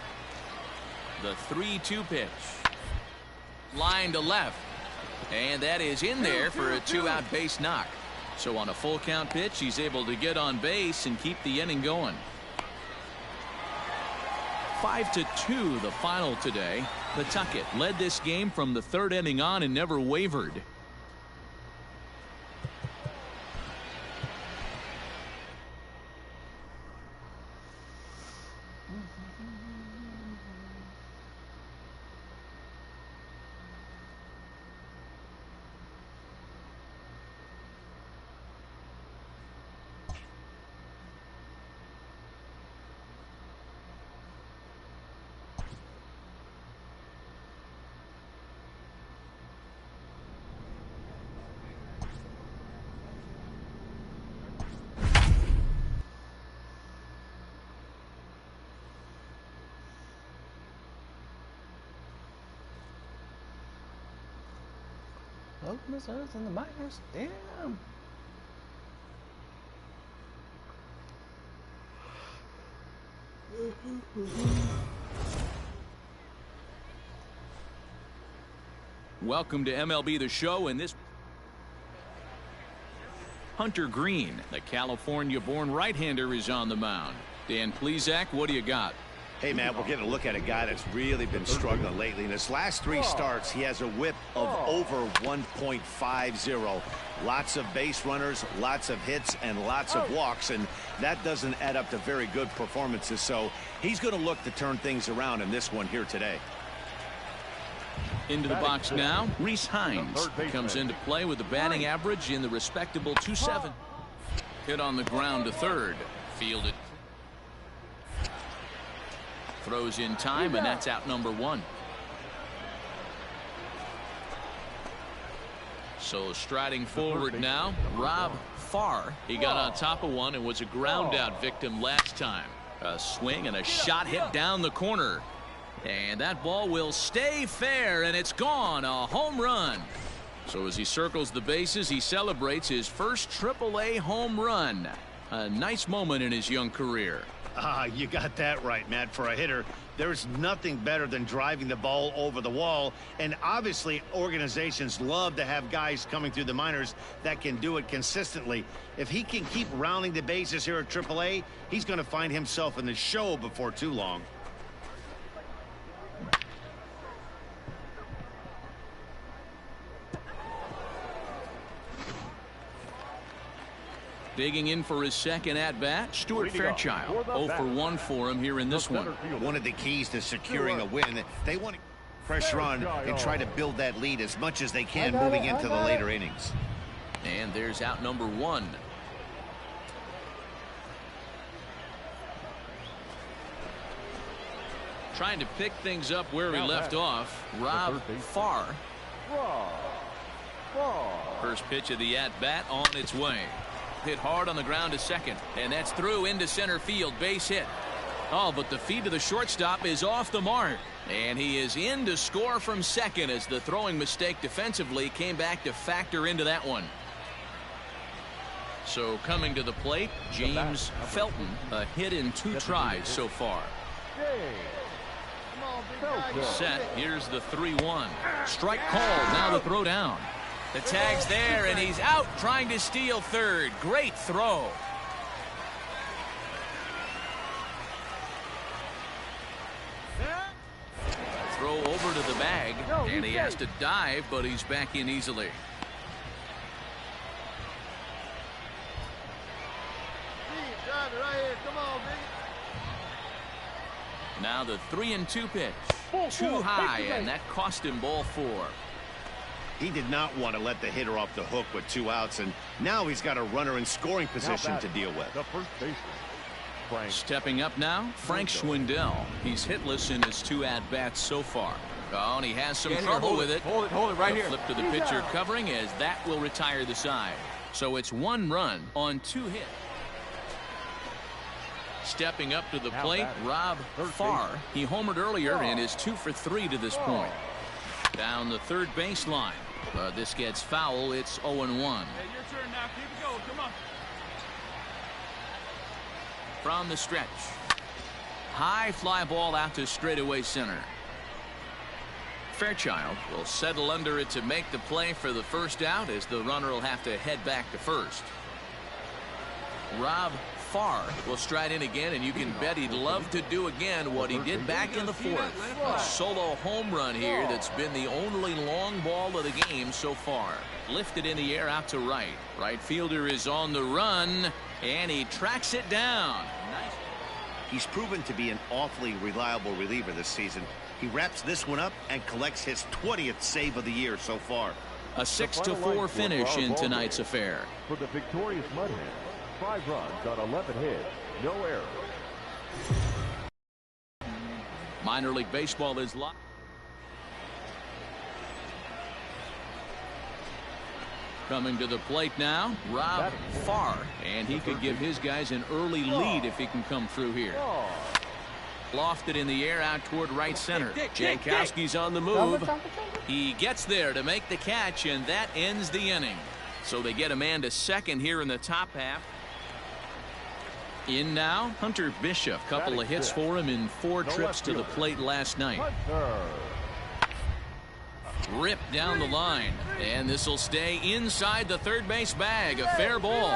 The 3-2 pitch. Line to left. And that is in there for a 2-out base knock. So on a full count pitch, he's able to get on base and keep the inning going. 5-2 the final today. Pawtucket led this game from the 3rd inning on and never wavered. Oakland's in the minors. Damn. Welcome to MLB The Show, and this Hunter Green, the California-born right-hander, is on the mound. Dan Plesac, what do you got? Hey, Matt, we're getting a look at a guy that's really been struggling lately. In his last 3 starts, he has a whip of over 1.50. Lots of base runners, lots of hits, and lots of walks, and that doesn't add up to very good performances. So he's going to look to turn things around in this one here today. Into the box now, Reese Hines comes into play with a batting average in the respectable 2.7. Hit on the ground to third. Fielded. Throws in time, and that's out number 1. So striding forward now, Rob Farr. He got on top of one and was a ground out victim last time. A swing and a shot hit down the corner. And that ball will stay fair, and it's gone. A home run. So as he circles the bases, he celebrates his first AAA home run. A nice moment in his young career. You got that right, Matt. For a hitter, there's nothing better than driving the ball over the wall. And obviously, organizations love to have guys coming through the minors that can do it consistently. If he can keep rounding the bases here at AAA, he's going to find himself in the show before too long. Digging in for his second at-bat, Stuart Fairchild. 0 for 1 for him here in this one. One of the keys to securing a win, they want to pressure on and try to build that lead as much as they can moving into the later innings. And there's out number 1. Trying to pick things up where he left off, Rob Farr. First pitch of the at-bat on its way. Hit hard on the ground to second, and that's through into center field. Base hit. Oh, but the feed to the shortstop is off the mark, and he is in to score from second as the throwing mistake defensively came back to factor into that one. So coming to the plate, James Felton, a hit in 2 tries so far. Set. Here's the 3-1. Strike called. Now the throw down. The tag's there, and he's out trying to steal third. Great throw. Throw over to the bag, and he has to dive, but he's back in easily. Now the 3-2 pitch. Too high, and that cost him ball 4. He did not want to let the hitter off the hook with 2 outs, and now he's got a runner in scoring position to deal with. The first baseman, Frank. Stepping up now, Frank Schwindel. He's hitless in his 2 at-bats so far. Oh, and he has some trouble with it. Hold it right here. Flip to the pitcher covering as that will retire the side. So it's 1 run on 2 hits. Stepping up to the plate, Rob Farr. He homered earlier and is 2 for 3 to this point. Down the third baseline. This gets foul. It's 0-1. Hey, your turn now. Keep it going. Come on. From the stretch. High fly ball out to straightaway center. Fairchild will settle under it to make the play for the first out as the runner will have to head back to first. Rob Farr will stride in again, and you can bet he'd love to do again what he did back in the 4th. A solo home run here that's been the only long ball of the game so far. Lifted in the air out to right. Right fielder is on the run, and he tracks it down. Nice. He's proven to be an awfully reliable reliever this season. He wraps this one up and collects his 20th save of the year so far. A 6-4 finish in tonight's affair. For the victorious Mudhens, 5 runs on 11 hits, no errors. Minor League Baseball is live. Coming to the plate now, Rob Farr, and he could give his guys an early lead if he can come through here. Lofted in the air out toward right center. Jankowski's on the move. He gets there to make the catch, and that ends the inning. So they get a man to second here in the top half. In now, Hunter Bishop. Couple of hits for him in 4 trips to the plate last night. Ripped down the line, and this will stay inside the third base bag. A fair ball.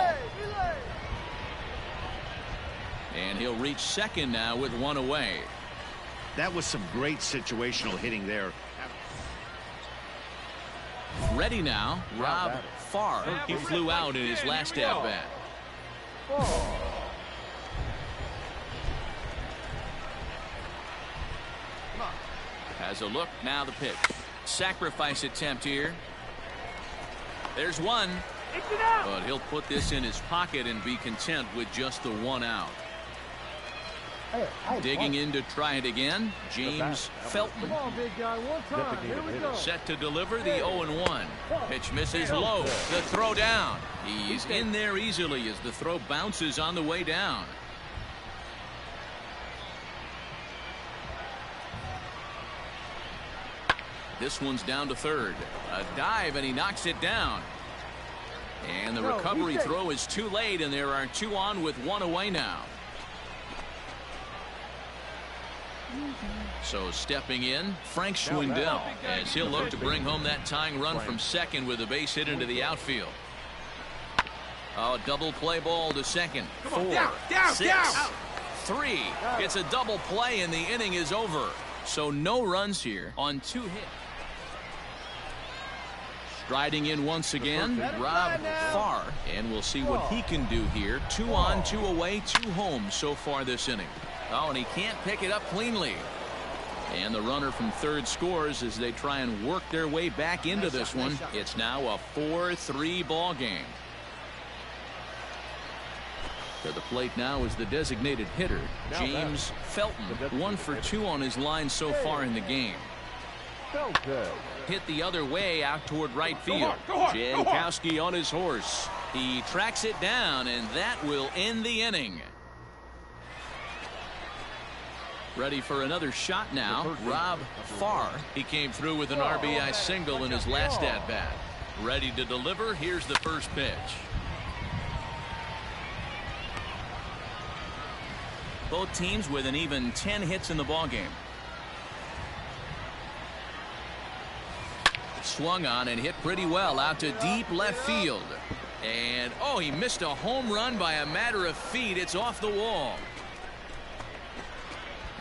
And he'll reach second now with 1 away. That was some great situational hitting there. Ready now, Rob Farr. He flew out in his last at-bat. Has a look, now the pitch. Sacrifice attempt here. There's one. But he'll put this in his pocket and be content with just the 1 out. Digging in to try it again, James Felton. Come on, big guy. One time. Here we go. Set to deliver the 0-1. Pitch misses low. The throw down. He's in there easily as the throw bounces on the way down. This one's down to third. A dive, and he knocks it down. And the recovery throw is too late, and there are 2 on with 1 away now. So stepping in, Frank Schwindel, as he'll look to bring home that tying run from second with a base hit into the outfield. Oh, double play ball to second. 4, 6, 3. It's a double play, and the inning is over. So no runs here on 2 hits. Striding in once again, Rob Farr, and we'll see what he can do here. 2 on, 2 away, 2 home so far this inning. Oh, and he can't pick it up cleanly. And the runner from third scores as they try and work their way back into this one. It's now a 4-3 ball game. To the plate now is the designated hitter, James Felton. 1 for 2 on his line so far in the game. Hit the other way out toward right field. Jankowski on his horse. He tracks it down, and that will end the inning. Ready for another shot now, Rob Farr. He came through with an RBI single in his last at-bat. Ready to deliver. Here's the first pitch. Both teams with an even 10 hits in the ballgame. Swung on and hit pretty well out to deep left field. And, oh, he missed a home run by a matter of feet. It's off the wall.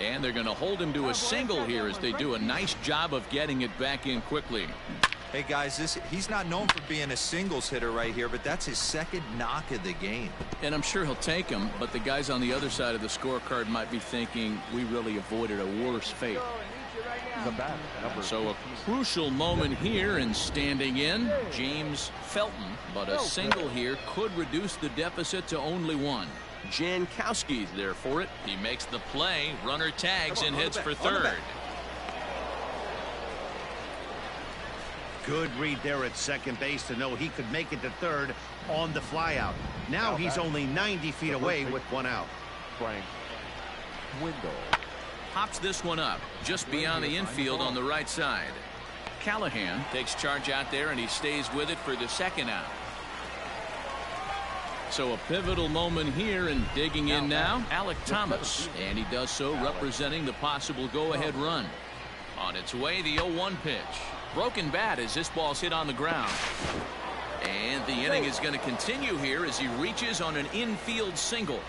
And they're going to hold him to a single here as they do a nice job of getting it back in quickly. Hey, guys, he's not known for being a singles hitter right here, but that's his second knock of the game. And I'm sure he'll take him, but the guys on the other side of the scorecard might be thinking we really avoided a worse fate. So a crucial moment here, and standing in, James Felton, but a single here could reduce the deficit to only 1. Jankowski's there for it. He makes the play, runner tags and heads for third. Good read there at second base to know he could make it to third on the flyout. Now he's only 90 feet away with 1 out. Frank Schwindel. Pops this one up just beyond the infield on the right side. Callahan takes charge out there, and he stays with it for the second out. So a pivotal moment here, and digging in now, Alec Thomas, and he does so representing the possible go-ahead run. On its way, the 0-1 pitch. Broken bat as this ball's hit on the ground. And the inning is going to continue here as he reaches on an infield single.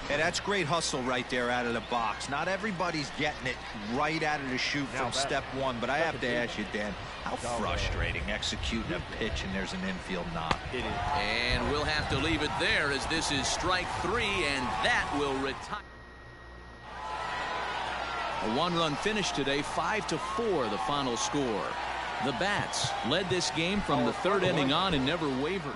Hey, that's great hustle right there out of the box. Not everybody's getting it right out of the chute from step 1, but I have to ask you, Dan, how frustrating executing a pitch and there's an infield knock. It is. And we'll have to leave it there as this is strike 3, and that will retire. A 1-run finish today, 5-4 the final score. The Bats led this game from the 3rd inning on and never wavered.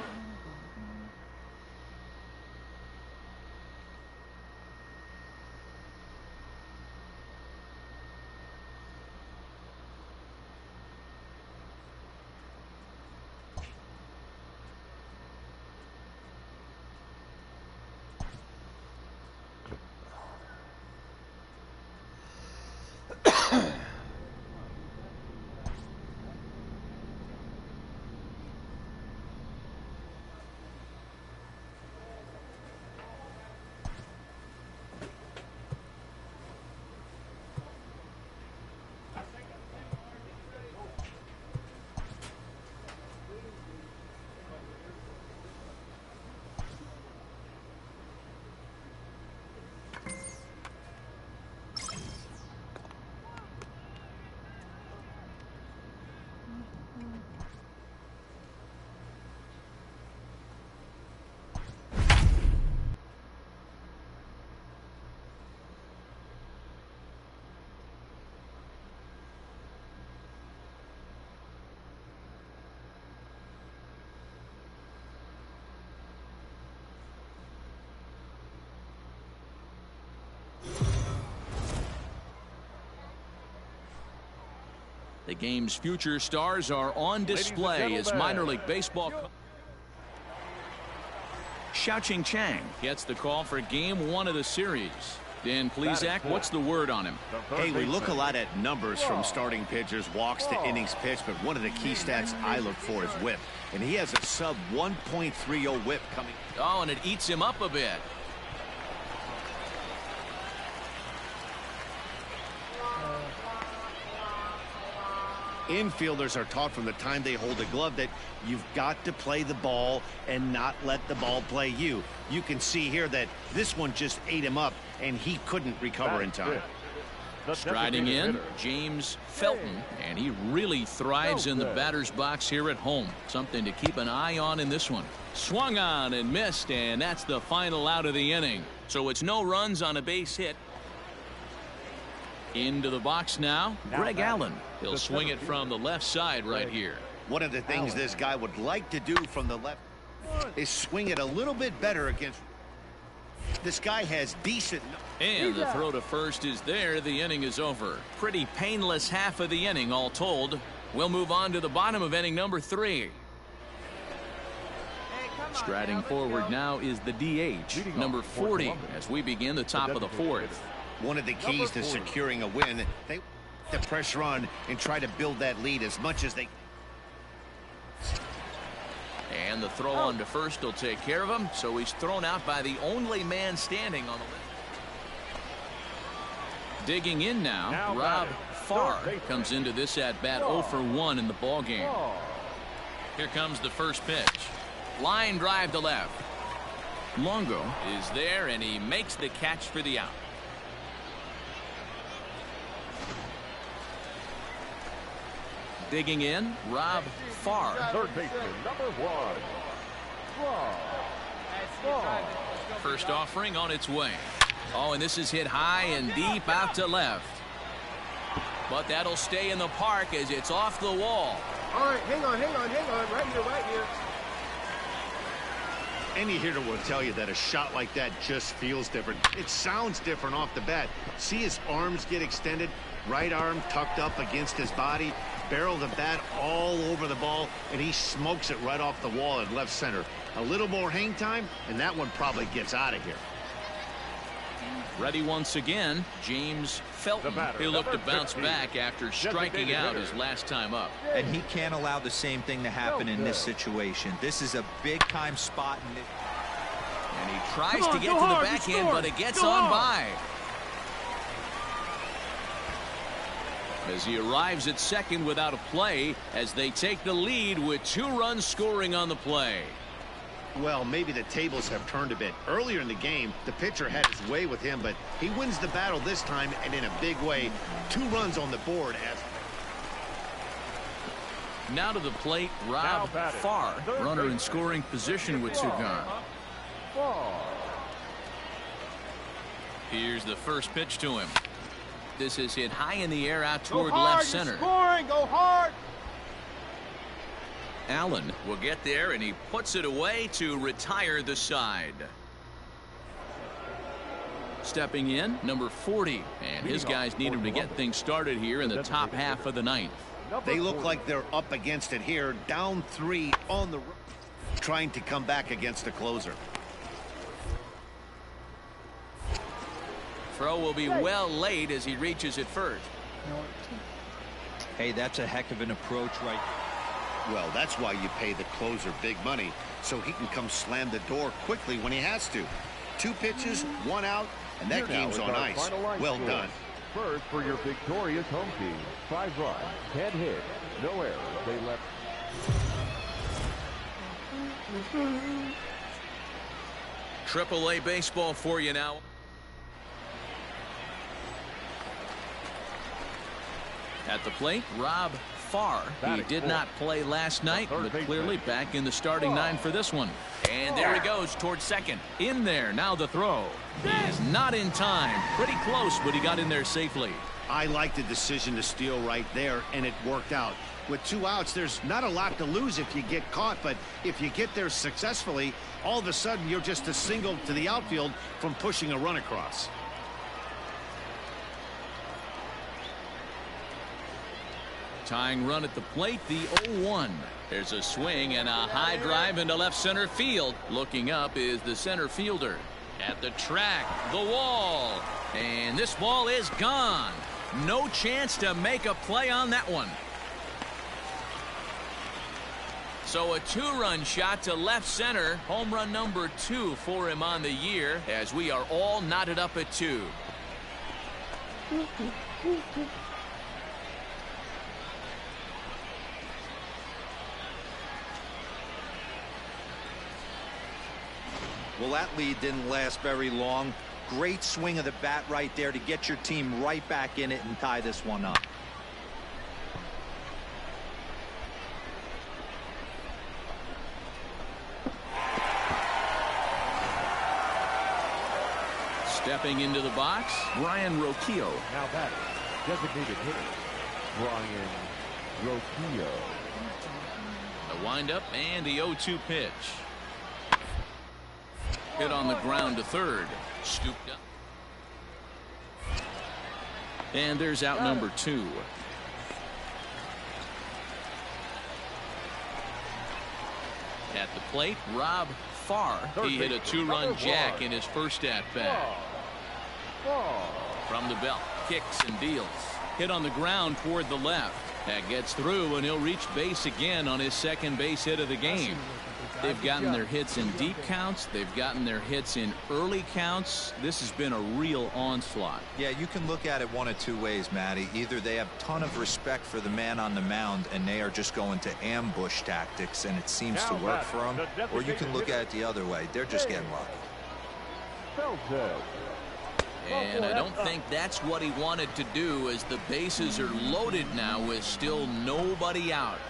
The game's future stars are on display as minor league baseball. Xiaoqing Chang gets the call for game 1 of the series. Dan Plesac, what's the word on him? Hey, we look a lot at numbers from starting pitchers, walks to innings pitched, but one of the key stats I look for is whip. And he has a sub 1.30 whip coming. Oh, and it eats him up a bit. Infielders are taught from the time they hold a glove that you've got to play the ball and not let the ball play you. You can see here that this one just ate him up, and he couldn't recover in time. Striding in, James Felton, and he really thrives in the batter's box here at home. Something to keep an eye on in this one. Swung on and missed, and that's the final out of the inning. So it's no runs on a base hit. Into the box now, Greg Allen. He'll swing it from the left side right here. One of the things this guy would like to do from the left is swing it a little bit better against. This guy has decent. And the throw to first is there. The inning is over. Pretty painless half of the inning all told. We'll move on to the bottom of inning number 3. Striding forward now is the DH, number 40, as we begin the top of the 4th. One of the keys to securing a win, they the pressure on and try to build that lead as much as they. And the throw on to first will take care of him, so he's thrown out by the only man standing on the list. Digging in now, Rob Farr comes into this at bat 0 for 1 in the ball game. Here comes the first pitch. Line drive to left. Longo is there, and he makes the catch for the out. Digging in, Rob Farr. Third baseman, number 1. First offering on its way. Oh, and this is hit high and deep out to left. But that'll stay in the park as it's off the wall. All right, hang on. Right here. Any hitter will tell you that a shot like that just feels different. It sounds different off the bat. See his arms get extended, right arm tucked up against his body, barrel the bat all over the ball, and he smokes it right off the wall at left center. A little more hang time, and that one probably gets out of here. Ready once again, James Felton. He'll look to bounce back after striking out his last time up. And he can't allow the same thing to happen in this situation. This is a big-time spot. And he tries to get to the backhand, but it gets on by. As he arrives at second without a play, as they take the lead with 2 runs scoring on the play. Well, maybe the tables have turned a bit. Earlier in the game, the pitcher had his way with him, but he wins the battle this time, and in a big way. 2 runs on the board. Now to the plate, Rob Farr, runner in scoring position with 2 gone. Here's the first pitch to him. This is hit high in the air out toward left center. Scoring, go hard. Allen will get there, and he puts it away to retire the side. Stepping in, number 40, and his guys need him to get things started here in the top half of the 9th. They look like they're up against it here, down 3 on the road, trying to come back against the closer. Throw will be well laid as he reaches it first. Hey, that's a heck of an approach right. Well, that's why you pay the closer big money, so he can come slam the door quickly when he has to. 2 pitches, 1 out, and that game's on ice. Well done. First for your victorious home team. 5 runs, 10 hits, no errors. They left. Triple-A baseball for you now. At the plate, Rob Farr. He did not play last night, but clearly back in the starting 9 for this one. And there he goes towards second. In there, now the throw. He is not in time. Pretty close, but he got in there safely. I like the decision to steal right there, and it worked out. With 2 outs, there's not a lot to lose if you get caught, but if you get there successfully, all of a sudden you're just a single to the outfield from pushing a run across. Tying run at the plate, the 0-1. There's a swing and a high drive into left center field. Looking up is the center fielder. At the track, the wall, and this ball is gone. No chance to make a play on that one. So a 2-run shot to left center. Home run number 2 for him on the year, as we are all knotted up at 2. Well, that lead didn't last very long. Great swing of the bat right there to get your team right back in it and tie this one up. Stepping into the box, Brian Roquillo. Now batting, designated hitter, Brian Roquillo. The windup and the 0-2 pitch. Hit on the ground to third. Scooped up. And there's out number 2. At the plate, Rob Farr. He hit a 2-run jack in his first at-bat. From the belt, kicks and deals. Hit on the ground toward the left. That gets through, and he'll reach base again on his second base hit of the game. They've gotten their hits in deep counts. They've gotten their hits in early counts. This has been a real onslaught. Yeah, you can look at it one of two ways, Matty. Either they have a ton of respect for the man on the mound and they are just going to ambush tactics and it seems to work for them, or you can look at it the other way. They're just getting lucky. And I don't think that's what he wanted to do, as the bases are loaded now with still nobody out.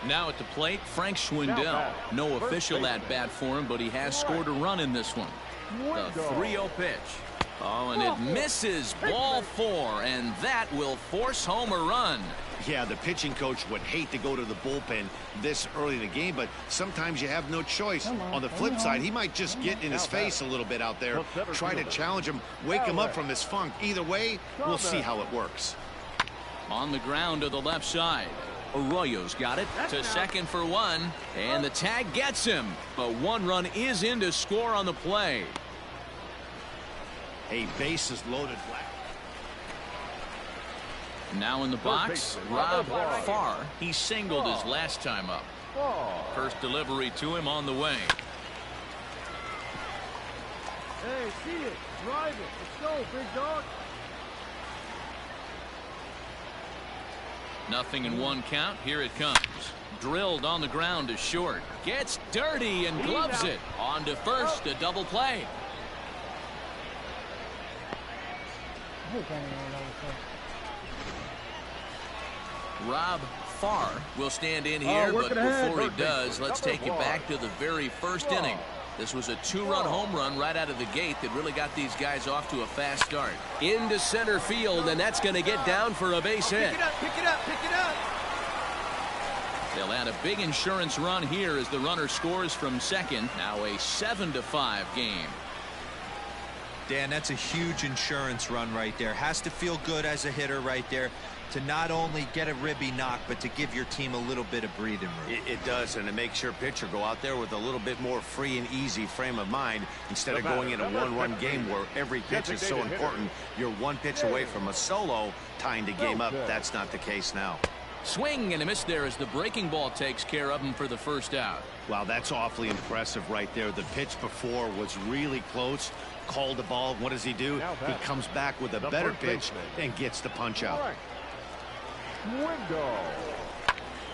Now at the plate, Frank Schwindel. No official at-bat for him, but he has scored a run in this one. The 3-0 pitch. Oh, and it misses. Ball 4, and that will force home a run. Yeah, the pitching coach would hate to go to the bullpen this early in the game, but sometimes you have no choice. On the flip side, he might just get in his face a little bit out there, try to challenge him, wake him up from his funk. Either way, we'll see how it works. On the ground to the left side. Arroyo's got it to second for 1, and the tag gets him. But 1 run is in to score on the play. A base is loaded flat. Now in the box, Rob Farr. He singled his last time up. First delivery to him on the way. Hey, see it. Drive it. Let's go, big dog. Nothing in 1 count. Here it comes. Drilled on the ground to short. Gets dirty and gloves it. On to first, a double play. Rob Farr will stand in here, but before he does, let's take you back to the very first inning. This was a 2-run home run right out of the gate that really got these guys off to a fast start. Into center field, and that's going to get down for a base hit. Pick it up, pick it up, pick it up. They'll add a big insurance run here as the runner scores from second. Now a 7-5 game. Dan, that's a huge insurance run right there. Has to feel good as a hitter right there to not only get a ribby knock, but to give your team a little bit of breathing room. It does, and it makes your pitcher go out there with a little bit more free and easy frame of mind instead of going in a 1-run game where every pitch is so important. You're 1 pitch away from a solo, tying the game up. That's not the case now. Swing and a miss there as the breaking ball takes care of him for the first out. Wow, that's awfully impressive right there. The pitch before was really close. Called the ball. What does he do? He comes back with a better pitch and gets the punch out.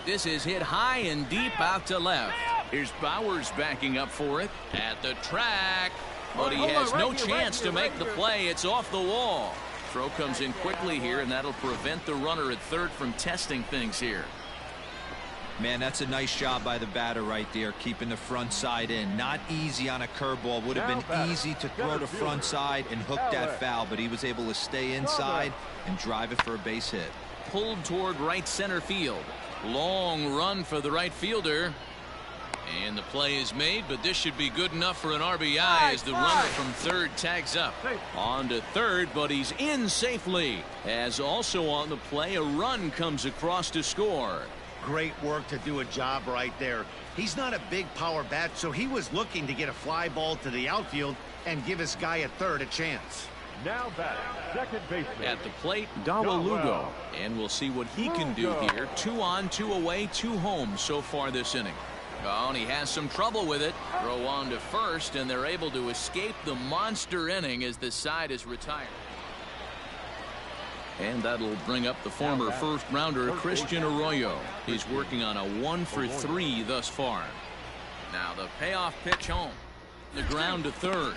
This is hit high and deep out to left. Here's Bowers backing up for it at the track, but he has no chance to make the play. It's off the wall. Throw comes in quickly here, and that'll prevent the runner at third from testing things here. Man, that's a nice job by the batter right there, keeping the front side in. Not easy on a curveball. Would have been easy to throw the front side and hook that foul, but he was able to stay inside and drive it for a base hit. Pulled toward right center field. Long run for the right fielder. And the play is made, but this should be good enough for an RBI as the runner from third tags up. On to third, but he's in safely. As also on the play, a run comes across to score. Great work to do a job right there. He's not a big power bat, so he was looking to get a fly ball to the outfield and give his guy at third a chance. Now batting, second baseman. At the plate, Dawa Lugo. And we'll see what he can do here. 2 on, 2 away, 2 home so far this inning. Oh, and he has some trouble with it. Throw on to first, and they're able to escape the monster inning as the side is retired. And that'll bring up the former first-rounder Christian Arroyo. He's working on a 1-for-3 thus far. Now the payoff pitch home. The ground to third.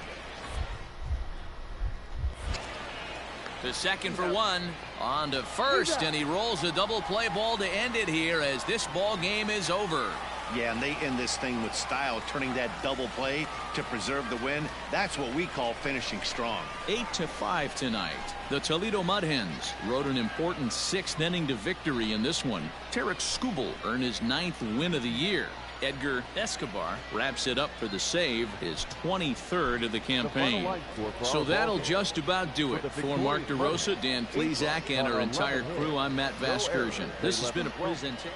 To second for 1. On to first, and he rolls a double play ball to end it here as this ball game is over. Yeah, and they end this thing with style, turning that double play to preserve the win. That's what we call finishing strong. 8-5 tonight. The Toledo Mud Hens rode an important 6th inning to victory in this one. Tarek Skubal earned his 9th win of the year. Edgar Escobar wraps it up for the save, his 23rd of the campaign. So that'll just about do it. For Mark DeRosa, Dan Plesac, and our entire crew, I'm Matt Vasgersian. This has been a presentation.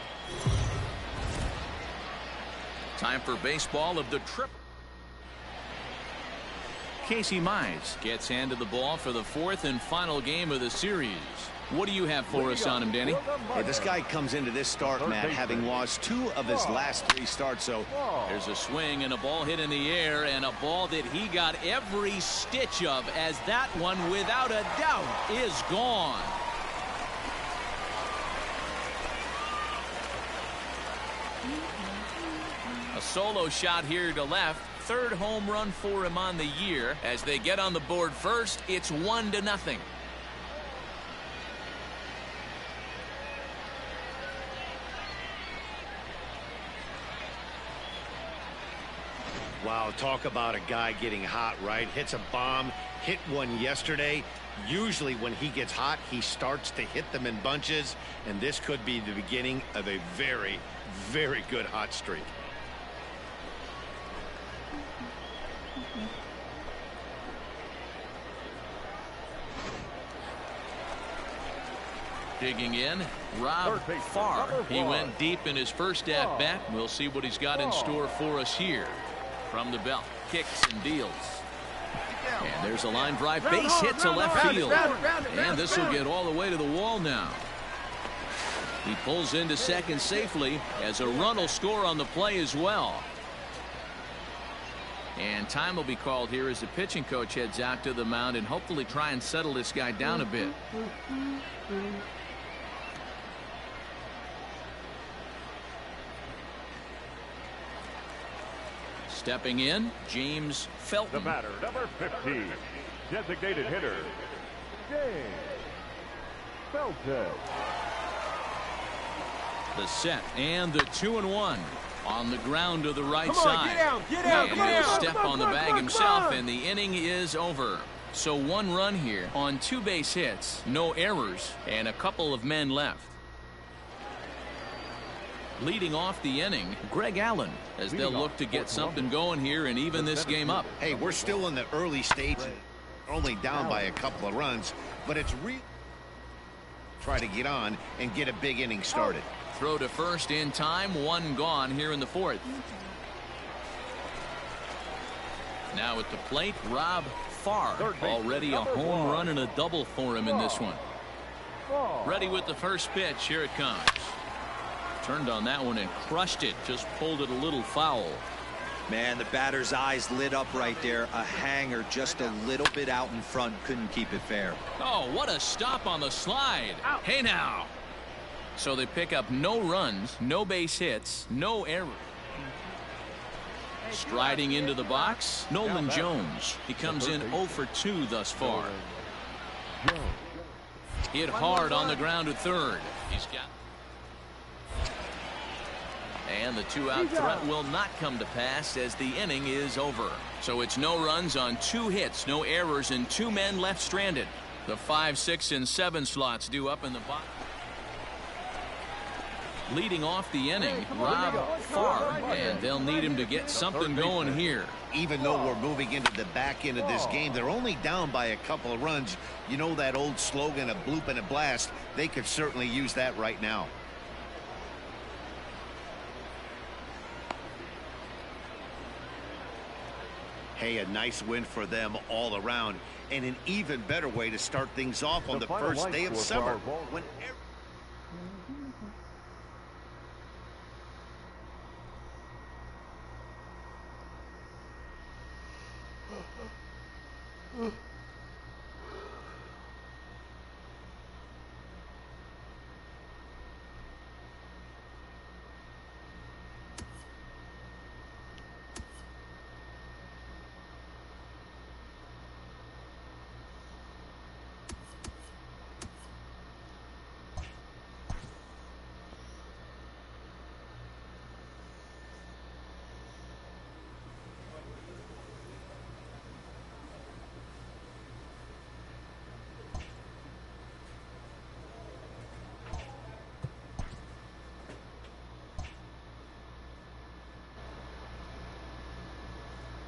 Time for baseball of the trip. Casey Mize gets handed the ball for the 4th and final game of the series. What do you have for us on him, Danny? Hey, this guy comes into this start, Matt, having lost 2 of his last 3 starts. So there's a swing and a ball hit in the air, and a ball that he got every stitch of, as that one, without a doubt, is gone. A solo shot here to left. 3rd home run for him on the year. As they get on the board first, it's 1-0. wow, talk about a guy getting hot, right? Hits a bomb, hit one yesterday. Usually when he gets hot, he starts to hit them in bunches, and this could be the beginning of a very, very good hot streak. Digging in, Rob Farr. He went deep in his first at-bat. We'll see what he's got in store for us here. From the belt, kicks and deals. And there's a line drive, base hit to left field. And this will get all the way to the wall now. He pulls into second safely, as a run will score on the play as well. And time will be called here as the pitching coach heads out to the mound and hopefully try and settle this guy down a bit. Stepping in, James Felton. The batter, number 15, designated hitter, James Felton. The set and the 2-1 on the ground to the right side. Get down, and he'll step on the bag himself, and the inning is over. So 1 run here on 2 base hits, no errors, and a couple of men left. Leading off the inning, Greg Allen, as they'll look to get something going here and even this game up. Hey, we're still in the early stages, only down by a couple of runs, but it's really try to get on and get a big inning started. Throw to first in time, 1 gone here in the 4th. Now at the plate, Rob Farr. Already a home run and a double for him in this one. Ready with the first pitch. Here it comes. Turned on that one and crushed it. Just pulled it a little foul. Man, the batter's eyes lit up right there. A hanger just a little bit out in front. Couldn't keep it fair. Oh, what a stop on the slide. Hey now. So they pick up no runs, no base hits, no errors. Striding into the box, Nolan Jones. He comes in 0 for 2 thus far. Hit hard on the ground to third. He's got. And the 2-out threat will not come to pass as the inning is over. So it's no runs on 2 hits, no errors, and 2 men left stranded. The 5, 6, and 7 slots due up in the box. Leading off the inning, Rob Farr, and they'll need him to get something going here. Even though we're moving into the back end of this game, they're only down by a couple of runs. You know that old slogan, a bloop and a blast? They could certainly use that right now. Hey, a nice win for them all around, and an even better way to start things off on the first day of summer. When Ugh.